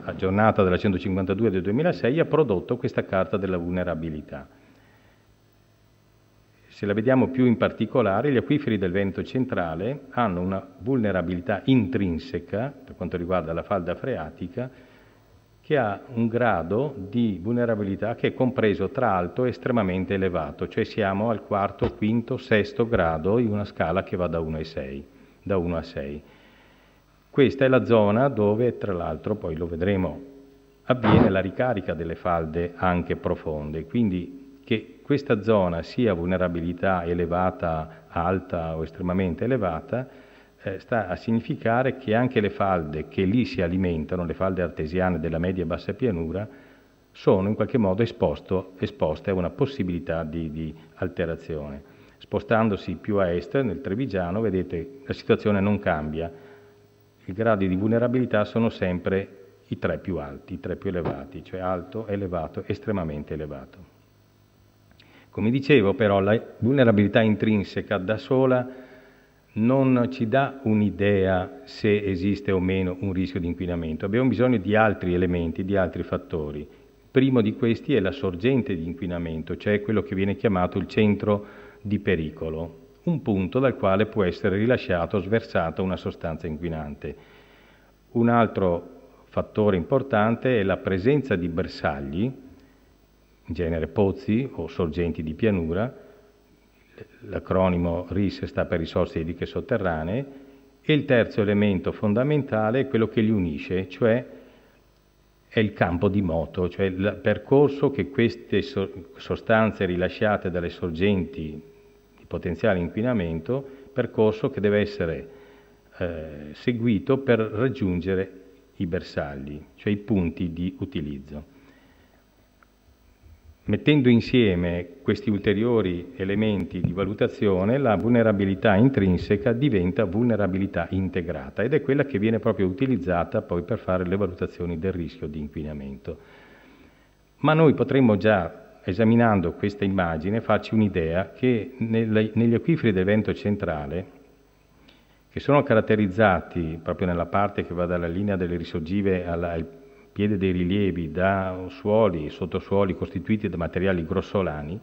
Speaker 4: aggiornata dalla 152 del 2006, ha prodotto questa carta della vulnerabilità. Se la vediamo più in particolare, gli acquiferi del Veneto centrale hanno una vulnerabilità intrinseca, per quanto riguarda la falda freatica, che ha un grado di vulnerabilità che è compreso tra alto e estremamente elevato, cioè siamo al quarto, quinto, sesto grado in una scala che va da 1 a 6. Questa è la zona dove, tra l'altro, poi lo vedremo, avviene la ricarica delle falde anche profonde, quindi che questa zona sia vulnerabilità elevata, alta o estremamente elevata, sta a significare che anche le falde che lì si alimentano, le falde artesiane della media e bassa pianura, sono in qualche modo esposte a una possibilità di alterazione. Spostandosi più a est, nel Trevigiano, vedete, la situazione non cambia. I gradi di vulnerabilità sono sempre i tre più alti, i tre più elevati, cioè alto, elevato, estremamente elevato. Come dicevo, però, la vulnerabilità intrinseca da sola non ci dà un'idea se esiste o meno un rischio di inquinamento. Abbiamo bisogno di altri elementi, di altri fattori. Il primo di questi è la sorgente di inquinamento, cioè quello che viene chiamato il centro di pericolo, un punto dal quale può essere rilasciato o sversata una sostanza inquinante. Un altro fattore importante è la presenza di bersagli, in genere pozzi o sorgenti di pianura, l'acronimo RIS sta per risorse idriche sotterranee, e il terzo elemento fondamentale è quello che li unisce, cioè è il campo di moto, cioè il percorso che queste sostanze rilasciate dalle sorgenti di potenziale inquinamento, percorso che deve essere seguito per raggiungere i bersagli, cioè i punti di utilizzo. Mettendo insieme questi ulteriori elementi di valutazione, la vulnerabilità intrinseca diventa vulnerabilità integrata ed è quella che viene proprio utilizzata poi per fare le valutazioni del rischio di inquinamento. Ma noi potremmo già, esaminando questa immagine, farci un'idea che negli acquiferi del Veneto centrale, che sono caratterizzati proprio nella parte che va dalla linea delle risorgive al piede dei rilievi da suoli e sottosuoli costituiti da materiali grossolani,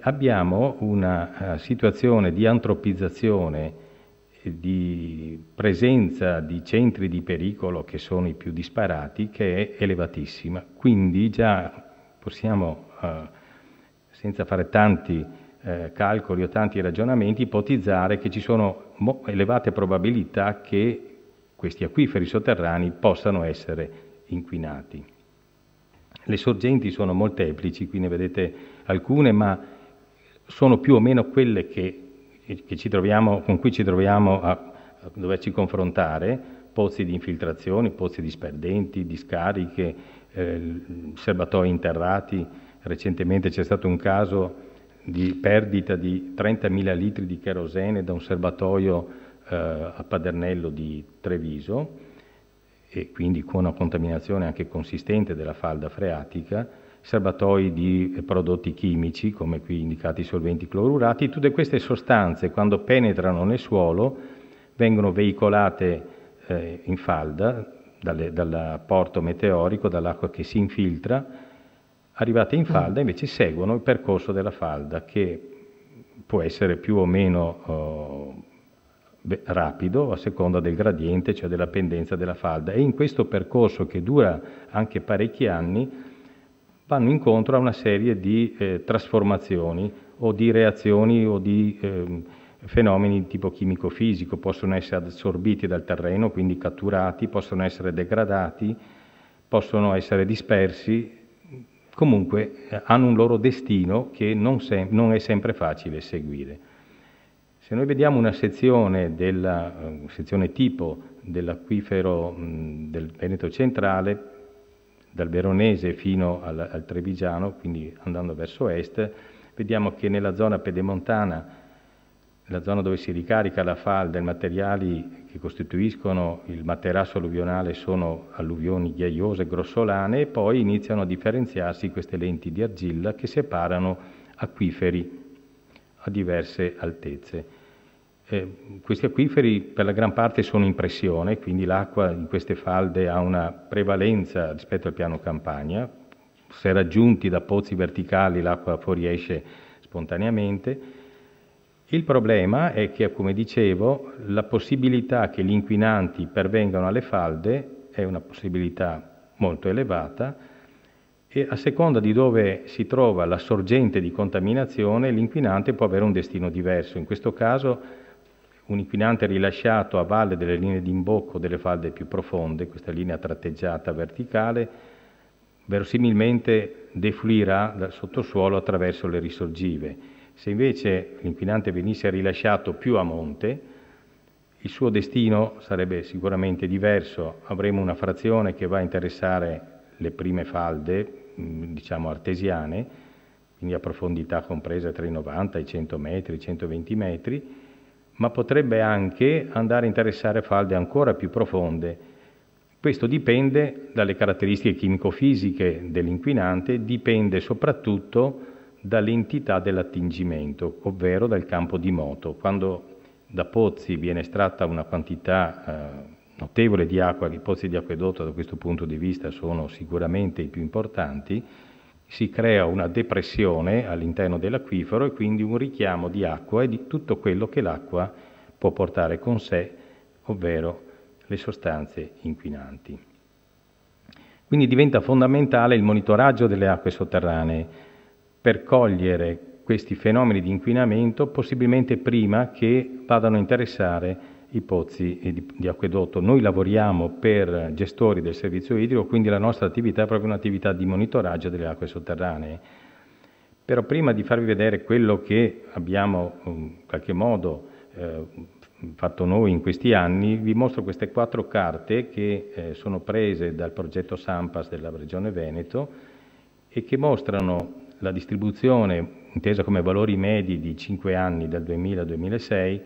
Speaker 4: abbiamo una situazione di antropizzazione, di presenza di centri di pericolo che sono i più disparati, che è elevatissima. Quindi già possiamo, senza fare tanti calcoli o tanti ragionamenti, ipotizzare che ci sono elevate probabilità che questi acquiferi sotterranei possano essere inquinati. Le sorgenti sono molteplici, qui ne vedete alcune, ma sono più o meno quelle con cui ci troviamo a doverci confrontare: pozzi di infiltrazione, pozzi disperdenti, discariche, serbatoi interrati. Recentemente c'è stato un caso di perdita di 30.000 litri di cherosene da un serbatoio a Padernello di Treviso, e quindi con una contaminazione anche consistente della falda freatica, serbatoi di prodotti chimici, come qui indicati solventi clorurati. Tutte queste sostanze, quando penetrano nel suolo, vengono veicolate in falda dall'apporto meteorico, dall'acqua che si infiltra. Arrivate in falda invece seguono il percorso della falda, che può essere più o meno rapido a seconda del gradiente, cioè della pendenza della falda, e in questo percorso, che dura anche parecchi anni, vanno incontro a una serie di trasformazioni o di reazioni o di fenomeni di tipo chimico-fisico. Possono essere assorbiti dal terreno, quindi catturati, possono essere degradati, possono essere dispersi. Comunque hanno un loro destino che non è sempre facile seguire. Se noi vediamo una sezione tipo dell'acquifero del Veneto centrale, dal Veronese fino al Trevigiano, quindi andando verso est, vediamo che nella zona pedemontana, la zona dove si ricarica la falda, i materiali che costituiscono il materasso alluvionale sono alluvioni ghiaiose, grossolane, e poi iniziano a differenziarsi queste lenti di argilla che separano acquiferi a diverse altezze. Questi acquiferi per la gran parte sono in pressione, quindi l'acqua in queste falde ha una prevalenza rispetto al piano campagna. Se raggiunti da pozzi verticali l'acqua fuoriesce spontaneamente. Il problema è che, come dicevo, la possibilità che gli inquinanti pervengano alle falde è una possibilità molto elevata e a seconda di dove si trova la sorgente di contaminazione l'inquinante può avere un destino diverso. In questo caso un inquinante rilasciato a valle delle linee di imbocco delle falde più profonde, questa linea tratteggiata verticale, verosimilmente defluirà dal sottosuolo attraverso le risorgive. Se invece l'inquinante venisse rilasciato più a monte, il suo destino sarebbe sicuramente diverso. Avremo una frazione che va a interessare le prime falde, diciamo artesiane, quindi a profondità compresa tra i 90 e i 100 metri, i 120 metri, ma potrebbe anche andare a interessare falde ancora più profonde. Questo dipende dalle caratteristiche chimico-fisiche dell'inquinante, dipende soprattutto dall'entità dell'attingimento, ovvero dal campo di moto. Quando da pozzi viene estratta una quantità notevole di acqua, i pozzi di acquedotto da questo punto di vista sono sicuramente i più importanti, si crea una depressione all'interno dell'acquifero e quindi un richiamo di acqua e di tutto quello che l'acqua può portare con sé, ovvero le sostanze inquinanti. Quindi diventa fondamentale il monitoraggio delle acque sotterranee per cogliere questi fenomeni di inquinamento possibilmente prima che vadano a interessare i pozzi di acquedotto. Noi lavoriamo per gestori del servizio idrico, quindi la nostra attività è proprio un'attività di monitoraggio delle acque sotterranee. Però prima di farvi vedere quello che abbiamo in qualche modo fatto noi in questi anni, vi mostro queste 4 carte che sono prese dal progetto Sampas della Regione Veneto e che mostrano la distribuzione, intesa come valori medi di 5 anni dal 2000 al 2006,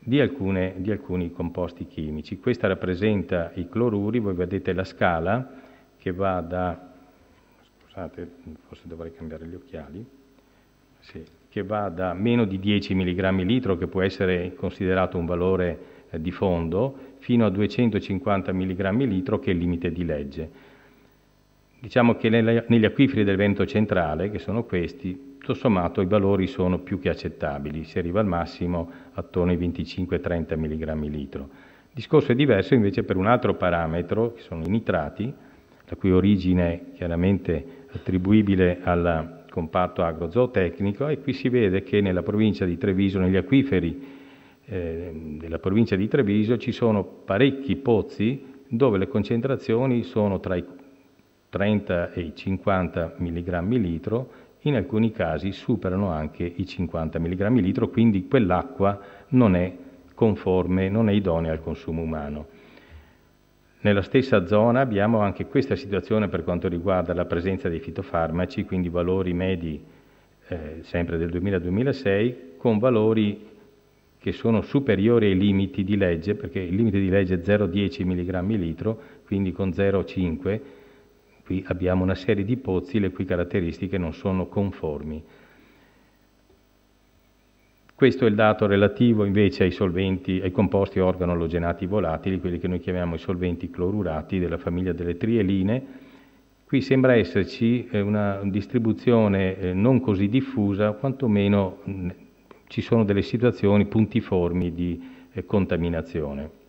Speaker 4: di alcuni composti chimici. Questa rappresenta i cloruri, voi vedete la scala che va da, scusate, forse dovrei cambiare gli occhiali, sì, che va da meno di 10 mg litro, che può essere considerato un valore di fondo, fino a 250 mg litro, che è il limite di legge. Diciamo che negli acquiferi del Veneto centrale, che sono questi, tutto sommato i valori sono più che accettabili, si arriva al massimo attorno ai 25-30 mg litro. Il discorso è diverso invece per un altro parametro, che sono i nitrati, la cui origine è chiaramente attribuibile al comparto agrozootecnico, e qui si vede che nella provincia di Treviso, negli acquiferi della provincia di Treviso, ci sono parecchi pozzi dove le concentrazioni sono tra i 30 e i 50 mg litro, in alcuni casi superano anche i 50 mg litro, quindi quell'acqua non è conforme, non è idonea al consumo umano. Nella stessa zona abbiamo anche questa situazione per quanto riguarda la presenza dei fitofarmaci, quindi valori medi sempre del 2000-2006, con valori che sono superiori ai limiti di legge, perché il limite di legge è 0,10 mg litro, quindi con 0,5 qui abbiamo una serie di pozzi le cui caratteristiche non sono conformi. Questo è il dato relativo invece ai solventi, ai composti organo-alogenati volatili, quelli che noi chiamiamo i solventi clorurati della famiglia delle trieline. Qui sembra esserci una distribuzione non così diffusa, quantomeno ci sono delle situazioni puntiformi di contaminazione.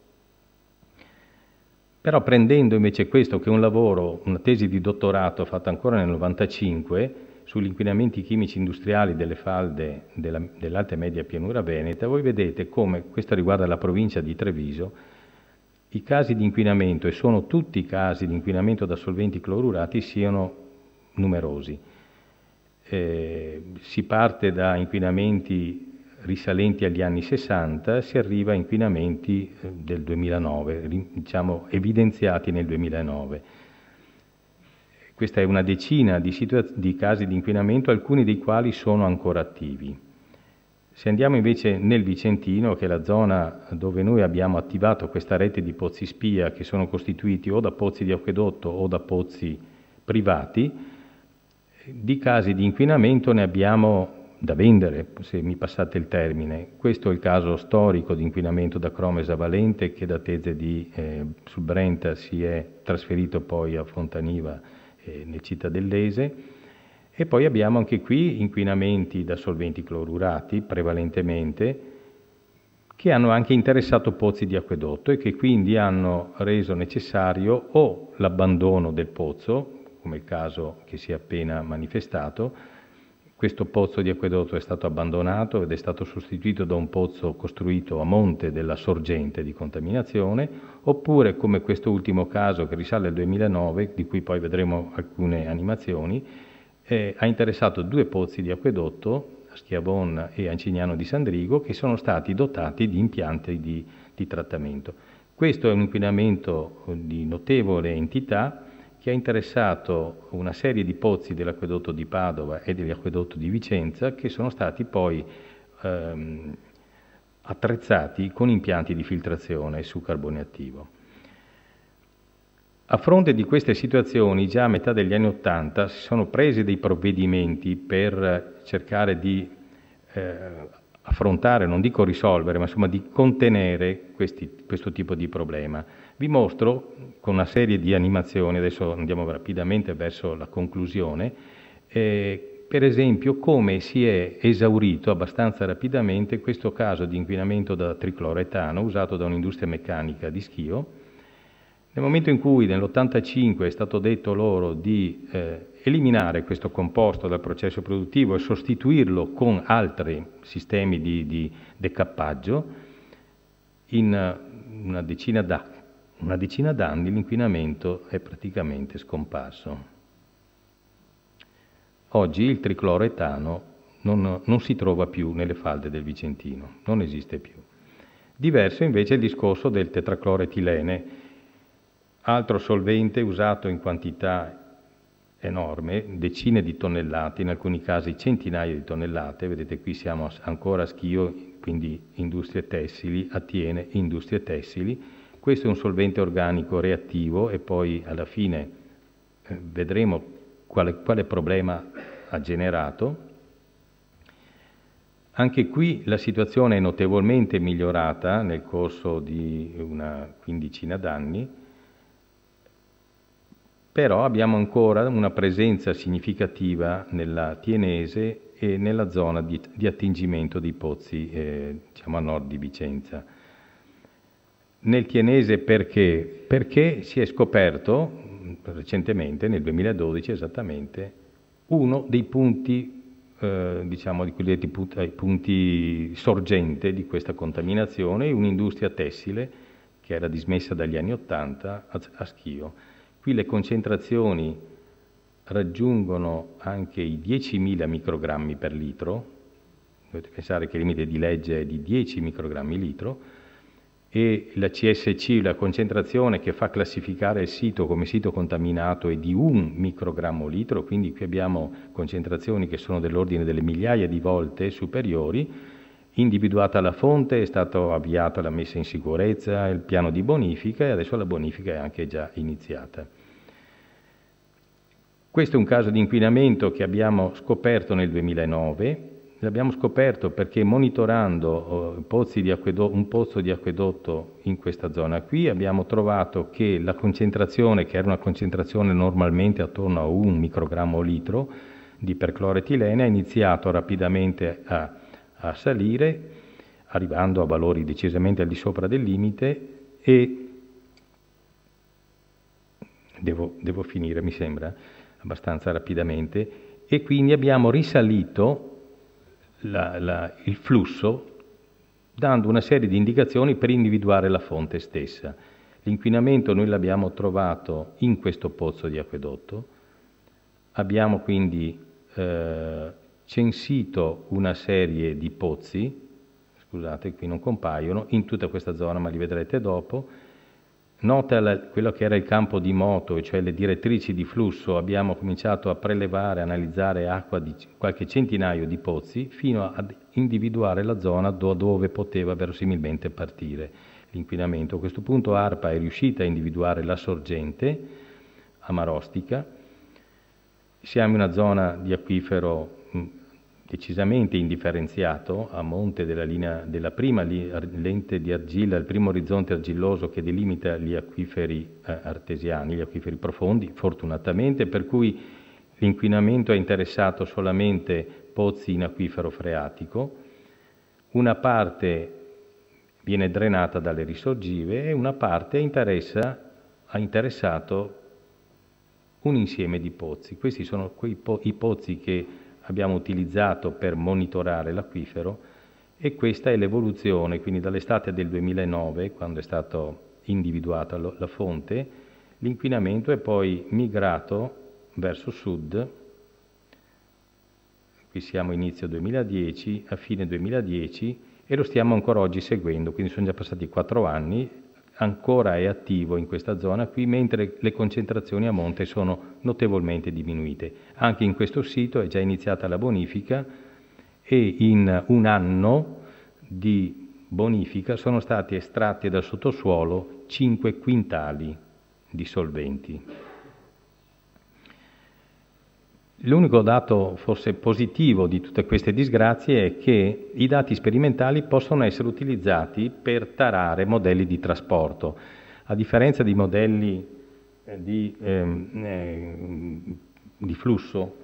Speaker 4: Però prendendo invece questo, che è un lavoro, una tesi di dottorato fatta ancora nel 1995, sugli inquinamenti chimici industriali delle falde dell'alta e media pianura veneta, voi vedete come, questo riguarda la provincia di Treviso, i casi di inquinamento, e sono tutti casi di inquinamento da solventi clorurati, siano numerosi. Si parte da inquinamenti risalenti agli anni 60, si arriva a inquinamenti del 2009, diciamo evidenziati nel 2009. Questa è una decina di casi di inquinamento, alcuni dei quali sono ancora attivi. Se andiamo invece nel Vicentino, che è la zona dove noi abbiamo attivato questa rete di pozzi spia, che sono costituiti o da pozzi di acquedotto o da pozzi privati, di casi di inquinamento ne abbiamo da vendere, se mi passate il termine. Questo è il caso storico di inquinamento da cromo esavalente che da Tese sul Brenta si è trasferito poi a Fontaniva nel cittadellese. E poi abbiamo anche qui inquinamenti da solventi clorurati prevalentemente, che hanno anche interessato pozzi di acquedotto e che quindi hanno reso necessario o l'abbandono del pozzo, come il caso che si è appena manifestato. Questo pozzo di acquedotto è stato abbandonato ed è stato sostituito da un pozzo costruito a monte della sorgente di contaminazione, oppure come questo ultimo caso che risale al 2009, di cui poi vedremo alcune animazioni, ha interessato 2 pozzi di acquedotto, a Schiavon e a Cignano di Sandrigo, che sono stati dotati di impianti di trattamento. Questo è un inquinamento di notevole entità che ha interessato una serie di pozzi dell'acquedotto di Padova e dell'acquedotto di Vicenza, che sono stati poi attrezzati con impianti di filtrazione su carbone attivo. A fronte di queste situazioni, già a metà degli anni '80 si sono presi dei provvedimenti per cercare di affrontare, non dico risolvere, ma insomma di contenere questo tipo di problema. Vi mostro con una serie di animazioni, adesso andiamo rapidamente verso la conclusione, per esempio come si è esaurito abbastanza rapidamente questo caso di inquinamento da tricloroetano usato da un'industria meccanica di Schio. Nel momento in cui nell'85 è stato detto loro di eliminare questo composto dal processo produttivo e sostituirlo con altri sistemi di decappaggio, in una decina d'anni l'inquinamento è praticamente scomparso. Oggi il tricloroetano non si trova più nelle falde del Vicentino, non esiste più. Diverso invece è il discorso del tetracloretilene, altro solvente usato in quantità enorme, decine di tonnellate, in alcuni casi centinaia di tonnellate. Vedete qui siamo ancora a Schio, quindi industrie tessili, a Thiene, industrie tessili. Questo è un solvente organico reattivo e poi alla fine vedremo quale problema ha generato. Anche qui la situazione è notevolmente migliorata nel corso di una quindicina d'anni, però abbiamo ancora una presenza significativa nella Tienese e nella zona di attingimento dei pozzi diciamo a nord di Vicenza. Nel Tienese perché? Perché si è scoperto recentemente, nel 2012 esattamente, uno dei punti, diciamo di quelli punti sorgente di questa contaminazione, un'industria tessile che era dismessa dagli anni '80 a Schio. Qui le concentrazioni raggiungono anche i 10.000 microgrammi per litro, dovete pensare che il limite di legge è di 10 microgrammi litro, e la CSC, la concentrazione che fa classificare il sito come sito contaminato, è di 1 microgrammo litro, quindi qui abbiamo concentrazioni che sono dell'ordine delle migliaia di volte superiori. Individuata la fonte, è stata avviata la messa in sicurezza, il piano di bonifica e adesso la bonifica è anche già iniziata. Questo è un caso di inquinamento che abbiamo scoperto nel 2009, l'abbiamo scoperto perché monitorando un pozzo di acquedotto in questa zona qui abbiamo trovato che la concentrazione, che era una concentrazione normalmente attorno a 1 microgrammo litro di percloretilene, ha iniziato rapidamente a salire, arrivando a valori decisamente al di sopra del limite e devo finire, mi sembra, abbastanza rapidamente, e quindi abbiamo risalito il flusso dando una serie di indicazioni per individuare la fonte stessa. L'inquinamento noi l'abbiamo trovato in questo pozzo di acquedotto, abbiamo quindi censito una serie di pozzi, scusate qui non compaiono, in tutta questa zona ma li vedrete dopo. Nota quello che era il campo di moto, cioè le direttrici di flusso, abbiamo cominciato a prelevare, analizzare acqua di qualche centinaio di pozzi fino ad individuare la zona dove poteva verosimilmente partire l'inquinamento. A questo punto ARPA è riuscita a individuare la sorgente a Marostica. Siamo in una zona di acquifero decisamente indifferenziato a monte della prima lente di argilla, il primo orizzonte argilloso che delimita gli acquiferi artesiani, gli acquiferi profondi, fortunatamente, per cui l'inquinamento ha interessato solamente pozzi in acquifero freatico, una parte viene drenata dalle risorgive e una parte ha interessato un insieme di pozzi. Questi sono i pozzi che abbiamo utilizzato per monitorare l'acquifero e questa è l'evoluzione, quindi dall'estate del 2009, quando è stata individuata la fonte, l'inquinamento è poi migrato verso sud. Qui siamo inizio 2010, a fine 2010 e lo stiamo ancora oggi seguendo, quindi sono già passati 4 anni, ancora è attivo in questa zona qui, mentre le concentrazioni a monte sono notevolmente diminuite. Anche in questo sito è già iniziata la bonifica e in un anno di bonifica sono stati estratti dal sottosuolo 5 quintali di solventi. L'unico dato forse positivo di tutte queste disgrazie è che i dati sperimentali possono essere utilizzati per tarare modelli di trasporto. A differenza di modelli di flusso,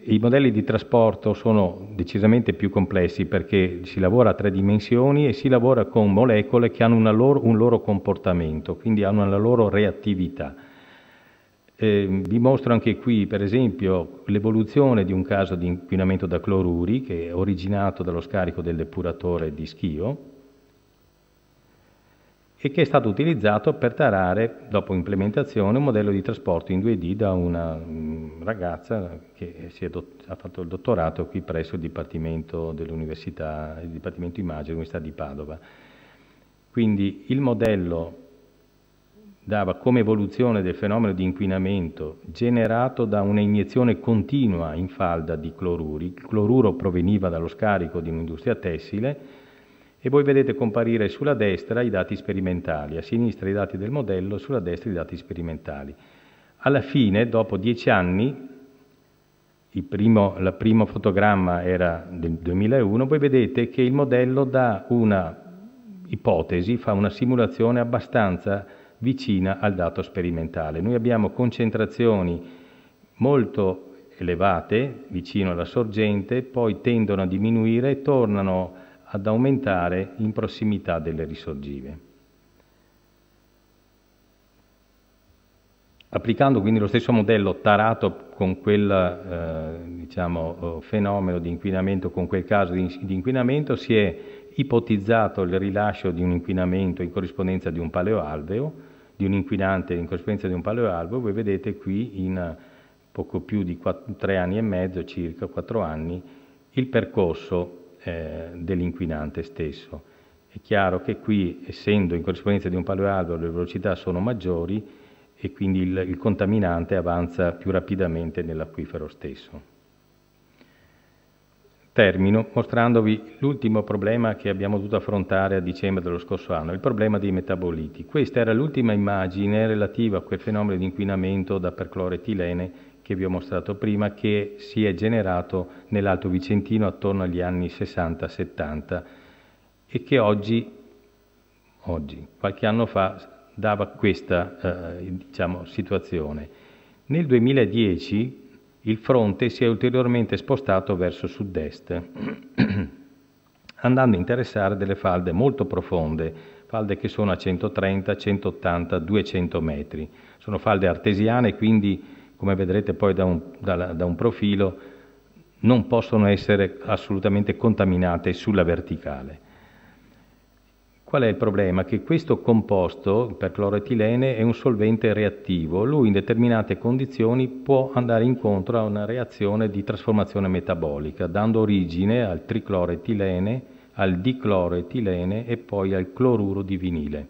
Speaker 4: i modelli di trasporto sono decisamente più complessi perché si lavora a 3 dimensioni e si lavora con molecole che hanno un loro comportamento, quindi hanno la loro reattività. Vi mostro anche qui, per esempio, l'evoluzione di un caso di inquinamento da cloruri che è originato dallo scarico del depuratore di Schio e che è stato utilizzato per tarare, dopo implementazione, un modello di trasporto in 2D da una ragazza che ha fatto il dottorato qui presso il Dipartimento dell'Università, il Dipartimento Immagine dell'Università di Padova. Quindi il modello dava come evoluzione del fenomeno di inquinamento generato da una iniezione continua in falda di cloruri. Il cloruro proveniva dallo scarico di un'industria tessile e voi vedete comparire sulla destra i dati sperimentali, a sinistra i dati del modello, sulla destra i dati sperimentali. Alla fine, dopo 10 anni, il primo fotogramma era del 2001, voi vedete che il modello dà una ipotesi, fa una simulazione abbastanza vicina al dato sperimentale. Noi abbiamo concentrazioni molto elevate vicino alla sorgente, poi tendono a diminuire e tornano ad aumentare in prossimità delle risorgive. Applicando quindi lo stesso modello tarato con quel fenomeno di inquinamento, con quel caso di inquinamento, si è ipotizzato il rilascio di un inquinamento in corrispondenza di un paleoalveo, di un inquinante in corrispondenza di un paleoalveo. Voi vedete qui in poco più di 3 anni e mezzo, circa 4 anni, il percorso dell'inquinante stesso. È chiaro che qui, essendo in corrispondenza di un paleoalveo, le velocità sono maggiori e quindi il contaminante avanza più rapidamente nell'acquifero stesso. Termino mostrandovi l'ultimo problema che abbiamo dovuto affrontare a dicembre dello scorso anno, il problema dei metaboliti. Questa era l'ultima immagine relativa a quel fenomeno di inquinamento da percloretilene che vi ho mostrato prima, che si è generato nell'Alto Vicentino attorno agli anni 60-70 e che oggi, qualche anno fa, dava questa situazione. Nel 2010 il fronte si è ulteriormente spostato verso sud-est, andando a interessare delle falde molto profonde, falde che sono a 130, 180, 200 metri. Sono falde artesiane, quindi, come vedrete poi da un profilo, non possono essere assolutamente contaminate sulla verticale. Qual è il problema? Che questo composto, il percloretilene, è un solvente reattivo. Lui in determinate condizioni può andare incontro a una reazione di trasformazione metabolica, dando origine al tricloretilene, al dicloretilene e poi al cloruro di vinile.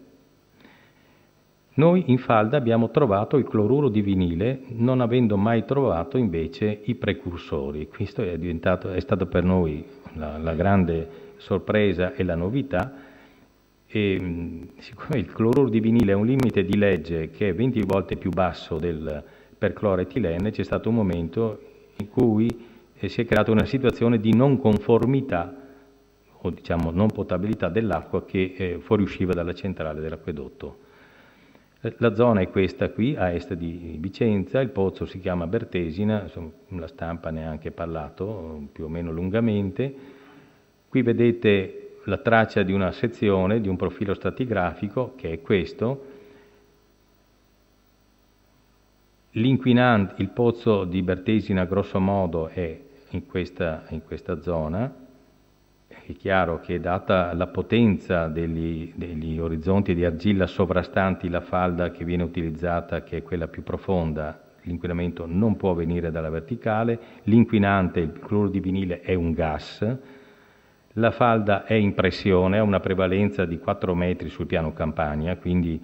Speaker 4: Noi in falda abbiamo trovato il cloruro di vinile, non avendo mai trovato invece i precursori. Questo è stato per noi la grande sorpresa e la novità. E siccome il cloruro di vinile ha un limite di legge che è 20 volte più basso del percloretilene, c'è stato un momento in cui si è creata una situazione di non conformità o diciamo non potabilità dell'acqua che fuoriusciva dalla centrale dell'acquedotto. La zona è questa qui, a est di Vicenza, il pozzo si chiama Bertesina, insomma, la stampa ne ha anche parlato più o meno lungamente. Qui vedete la traccia di una sezione, di un profilo stratigrafico, che è questo. L'inquinante, il pozzo di Bertesina grosso modo è in questa zona. È chiaro che data la potenza degli orizzonti di argilla sovrastanti la falda che viene utilizzata, che è quella più profonda, l'inquinamento non può venire dalla verticale, l'inquinante, il cloruro di vinile, è un gas, la falda è in pressione, ha una prevalenza di 4 metri sul piano Campania, quindi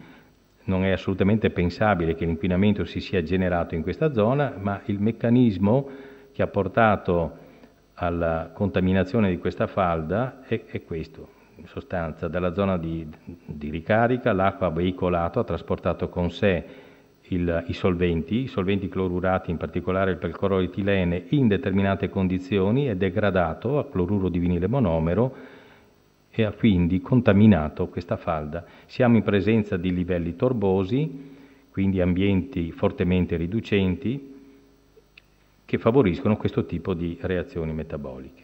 Speaker 4: non è assolutamente pensabile che l'inquinamento si sia generato in questa zona, ma il meccanismo che ha portato alla contaminazione di questa falda è questo. In sostanza, dalla zona di ricarica l'acqua ha veicolato, ha trasportato con sé i solventi clorurati, in particolare il percloretilene, in determinate condizioni è degradato a cloruro di vinile monomero e ha quindi contaminato questa falda. Siamo in presenza di livelli torbosi, quindi ambienti fortemente riducenti, che favoriscono questo tipo di reazioni metaboliche.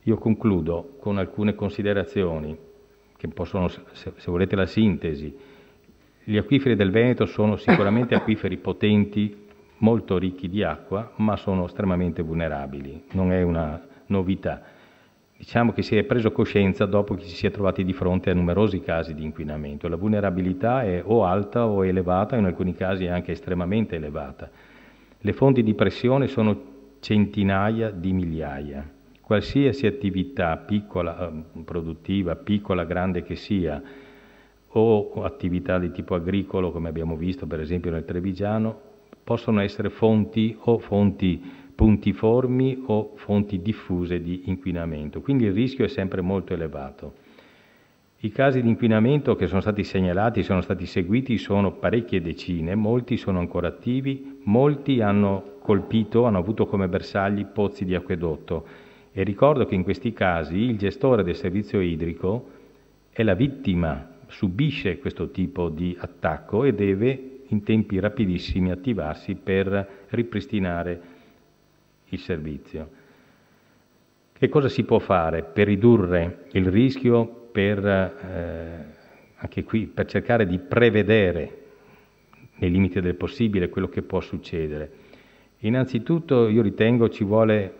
Speaker 4: Io concludo con alcune considerazioni che possono, se volete la sintesi. Gli acquiferi del Veneto sono sicuramente acquiferi potenti, molto ricchi di acqua, ma sono estremamente vulnerabili, non è una novità. Diciamo che si è preso coscienza dopo che ci si è trovati di fronte a numerosi casi di inquinamento. La vulnerabilità è o alta o elevata, in alcuni casi è anche estremamente elevata. Le fonti di pressione sono centinaia di migliaia. Qualsiasi attività piccola, produttiva, piccola, grande che sia, o attività di tipo agricolo, come abbiamo visto per esempio nel Trevigiano, possono essere fonti puntiformi o fonti diffuse di inquinamento. Quindi il rischio è sempre molto elevato. I casi di inquinamento che sono stati segnalati, sono stati seguiti, sono parecchie decine, molti sono ancora attivi, molti hanno avuto come bersagli pozzi di acquedotto e ricordo che in questi casi il gestore del servizio idrico è la vittima, subisce questo tipo di attacco e deve in tempi rapidissimi attivarsi per ripristinare il servizio. Che cosa si può fare per ridurre il rischio, anche qui, per cercare di prevedere nei limiti del possibile quello che può succedere? Innanzitutto io ritengo ci vuole,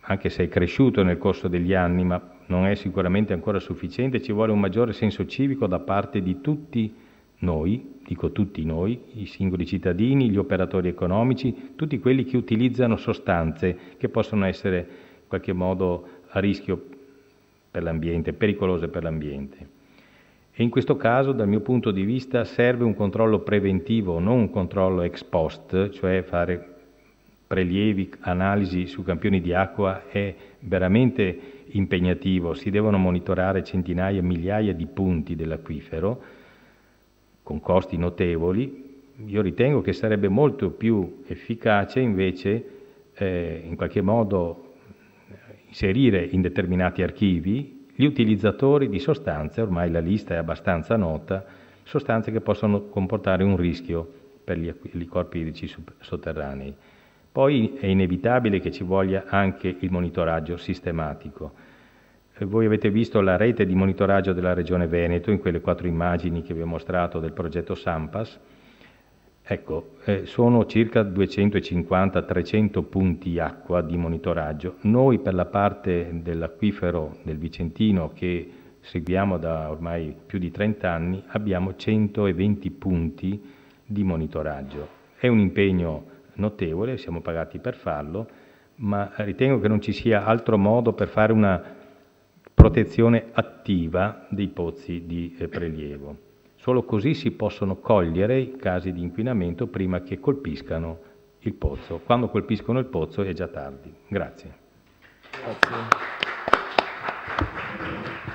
Speaker 4: anche se è cresciuto nel corso degli anni, ma non è sicuramente ancora sufficiente, ci vuole un maggiore senso civico da parte di tutti noi, dico tutti noi, i singoli cittadini, gli operatori economici, tutti quelli che utilizzano sostanze che possono essere in qualche modo a rischio per l'ambiente, pericolose per l'ambiente. E in questo caso, dal mio punto di vista, serve un controllo preventivo, non un controllo ex post, cioè fare prelievi, analisi su campioni di acqua è veramente impegnativo, si devono monitorare centinaia, migliaia di punti dell'acquifero con costi notevoli. Io ritengo che sarebbe molto più efficace invece in qualche modo inserire in determinati archivi gli utilizzatori di sostanze, ormai la lista è abbastanza nota, sostanze che possono comportare un rischio per i corpi idrici sotterranei. Poi è inevitabile che ci voglia anche il monitoraggio sistematico. Voi avete visto la rete di monitoraggio della Regione Veneto in quelle 4 immagini che vi ho mostrato del progetto Sampas. Ecco, sono circa 250-300 punti acqua di monitoraggio. Noi per la parte dell'acquifero del Vicentino che seguiamo da ormai più di 30 anni abbiamo 120 punti di monitoraggio. È un impegno notevole, siamo pagati per farlo, ma ritengo che non ci sia altro modo per fare una protezione attiva dei pozzi di prelievo. Solo così si possono cogliere i casi di inquinamento prima che colpiscano il pozzo. Quando colpiscono il pozzo è già tardi. Grazie.
Speaker 1: Grazie.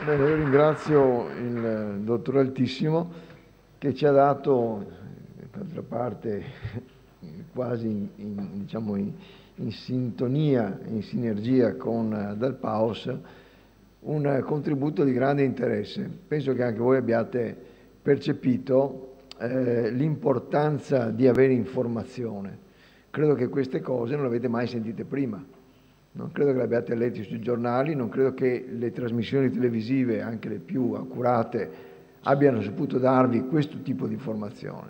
Speaker 1: Bene, io ringrazio il dottor Altissimo che ci ha dato, d'altra parte, quasi in sintonia, in sinergia con Dalpaus, un contributo di grande interesse. Penso che anche voi abbiate percepito l'importanza di avere informazione. Credo che queste cose non le avete mai sentite prima, non credo che le abbiate lette sui giornali, non credo che le trasmissioni televisive, anche le più accurate, abbiano saputo darvi questo tipo di informazione.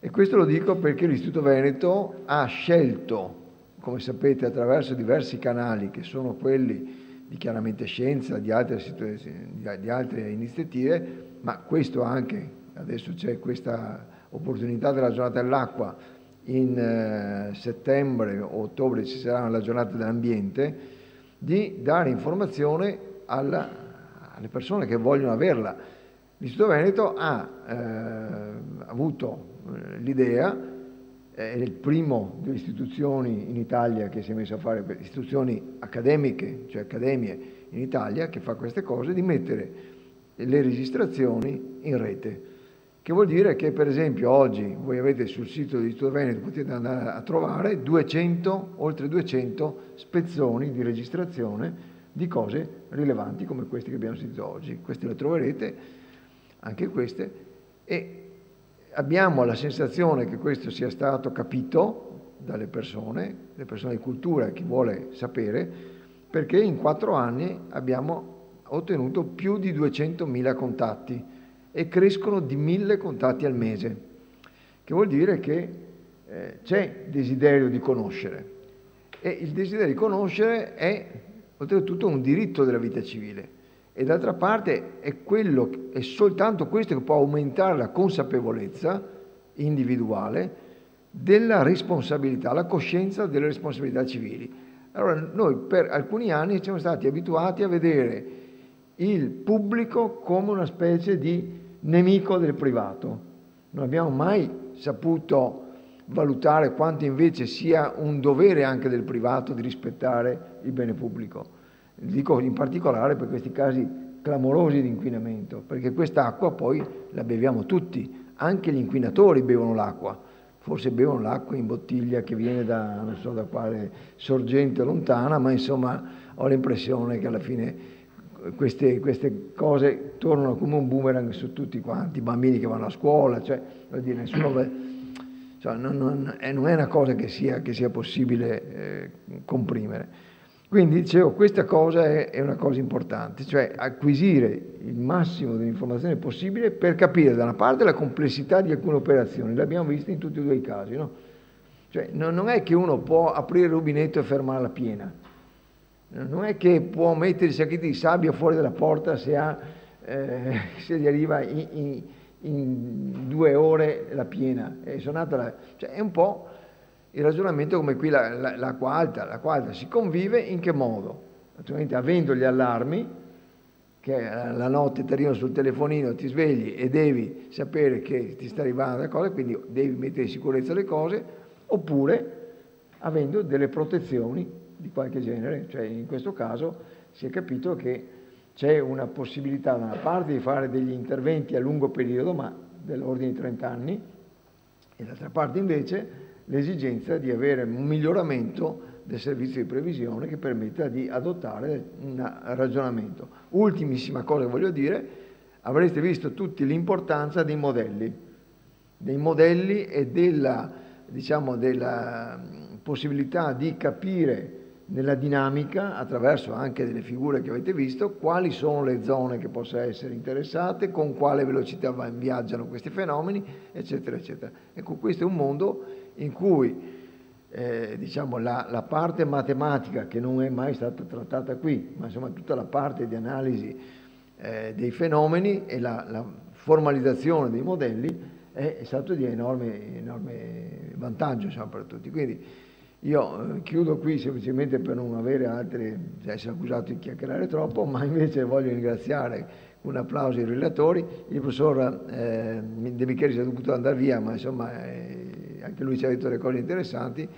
Speaker 1: E questo lo dico perché l'Istituto Veneto ha scelto, come sapete, attraverso diversi canali, che sono quelli di Chiaramente Scienza, di altre iniziative, ma questo anche, adesso c'è questa opportunità della giornata dell'acqua, in settembre o ottobre ci sarà la giornata dell'ambiente, di dare informazione alle persone che vogliono averla. L'Istituto Veneto ha avuto l'idea, è il primo delle istituzioni in Italia che si è messo a fare, istituzioni accademiche, cioè accademie in Italia, che fa queste cose, di mettere le registrazioni in rete. Che vuol dire che, per esempio, oggi voi avete sul sito dell'Istituto Veneto, potete andare a trovare oltre 200 spezzoni di registrazione di cose rilevanti come queste che abbiamo sentito oggi. Queste le troverete, anche queste, e abbiamo la sensazione che questo sia stato capito dalle persone, le persone di cultura, chi vuole sapere, perché in 4 anni abbiamo ottenuto più di 200.000 contatti e crescono di 1.000 contatti al mese, che vuol dire che c'è desiderio di conoscere, e il desiderio di conoscere è oltretutto un diritto della vita civile, e d'altra parte è soltanto questo che può aumentare la consapevolezza individuale della responsabilità, la coscienza delle responsabilità civili. Allora noi per alcuni anni siamo stati abituati a vedere il pubblico come una specie di nemico del privato. Non abbiamo mai saputo valutare quanto invece sia un dovere anche del privato di rispettare il bene pubblico. Dico in particolare per questi casi clamorosi di inquinamento, perché quest'acqua poi la beviamo tutti, anche gli inquinatori bevono l'acqua, forse bevono l'acqua in bottiglia che viene da non so da quale sorgente lontana, ma insomma ho l'impressione che alla fine queste cose tornano come un boomerang su tutti quanti, i bambini che vanno a scuola, cioè vuol dire, non è una cosa che sia possibile comprimere. Quindi dicevo, questa cosa è una cosa importante, cioè acquisire il massimo dell'informazione possibile per capire da una parte la complessità di alcune operazioni, l'abbiamo visto in tutti e due i casi, no? Cioè non è che uno può aprire il rubinetto e fermare la piena, non è che può mettere i sacchetti di sabbia fuori dalla porta se gli arriva in 2 ore la piena, cioè è un po' il ragionamento come qui l'acqua alta si convive in che modo? Naturalmente avendo gli allarmi, che la notte ti arrivano sul telefonino, ti svegli e devi sapere che ti sta arrivando la cosa, quindi devi mettere in sicurezza le cose, oppure avendo delle protezioni di qualche genere, cioè in questo caso si è capito che c'è una possibilità da una parte di fare degli interventi a lungo periodo, ma dell'ordine di 30 anni, e dall'altra parte invece l'esigenza di avere un miglioramento del servizio di previsione che permetta di adottare un ragionamento. Ultimissima cosa che voglio dire, avrete visto tutti l'importanza dei modelli e della possibilità di capire nella dinamica, attraverso anche delle figure che avete visto, quali sono le zone che possono essere interessate, con quale velocità viaggiano questi fenomeni, eccetera, eccetera. Ecco, questo è un mondo in cui la parte matematica, che non è mai stata trattata qui, ma insomma tutta la parte di analisi dei fenomeni e la formalizzazione dei modelli è stato di enorme vantaggio, insomma, per tutti. Quindi io chiudo qui semplicemente per non avere essere accusato di chiacchierare troppo, ma invece voglio ringraziare un applauso ai relatori. Il professor De Micheli si è dovuto andare via, ma insomma anche lui ci ha detto delle cose interessanti,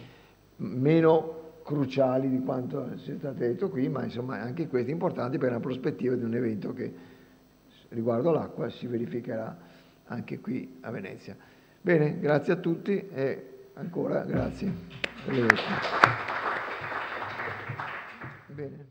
Speaker 1: meno cruciali di quanto sia stato detto qui, ma insomma anche queste importanti per la prospettiva di un evento che riguardo l'acqua si verificherà anche qui a Venezia. Bene, grazie a tutti e ancora grazie. Arrivederci. Bene.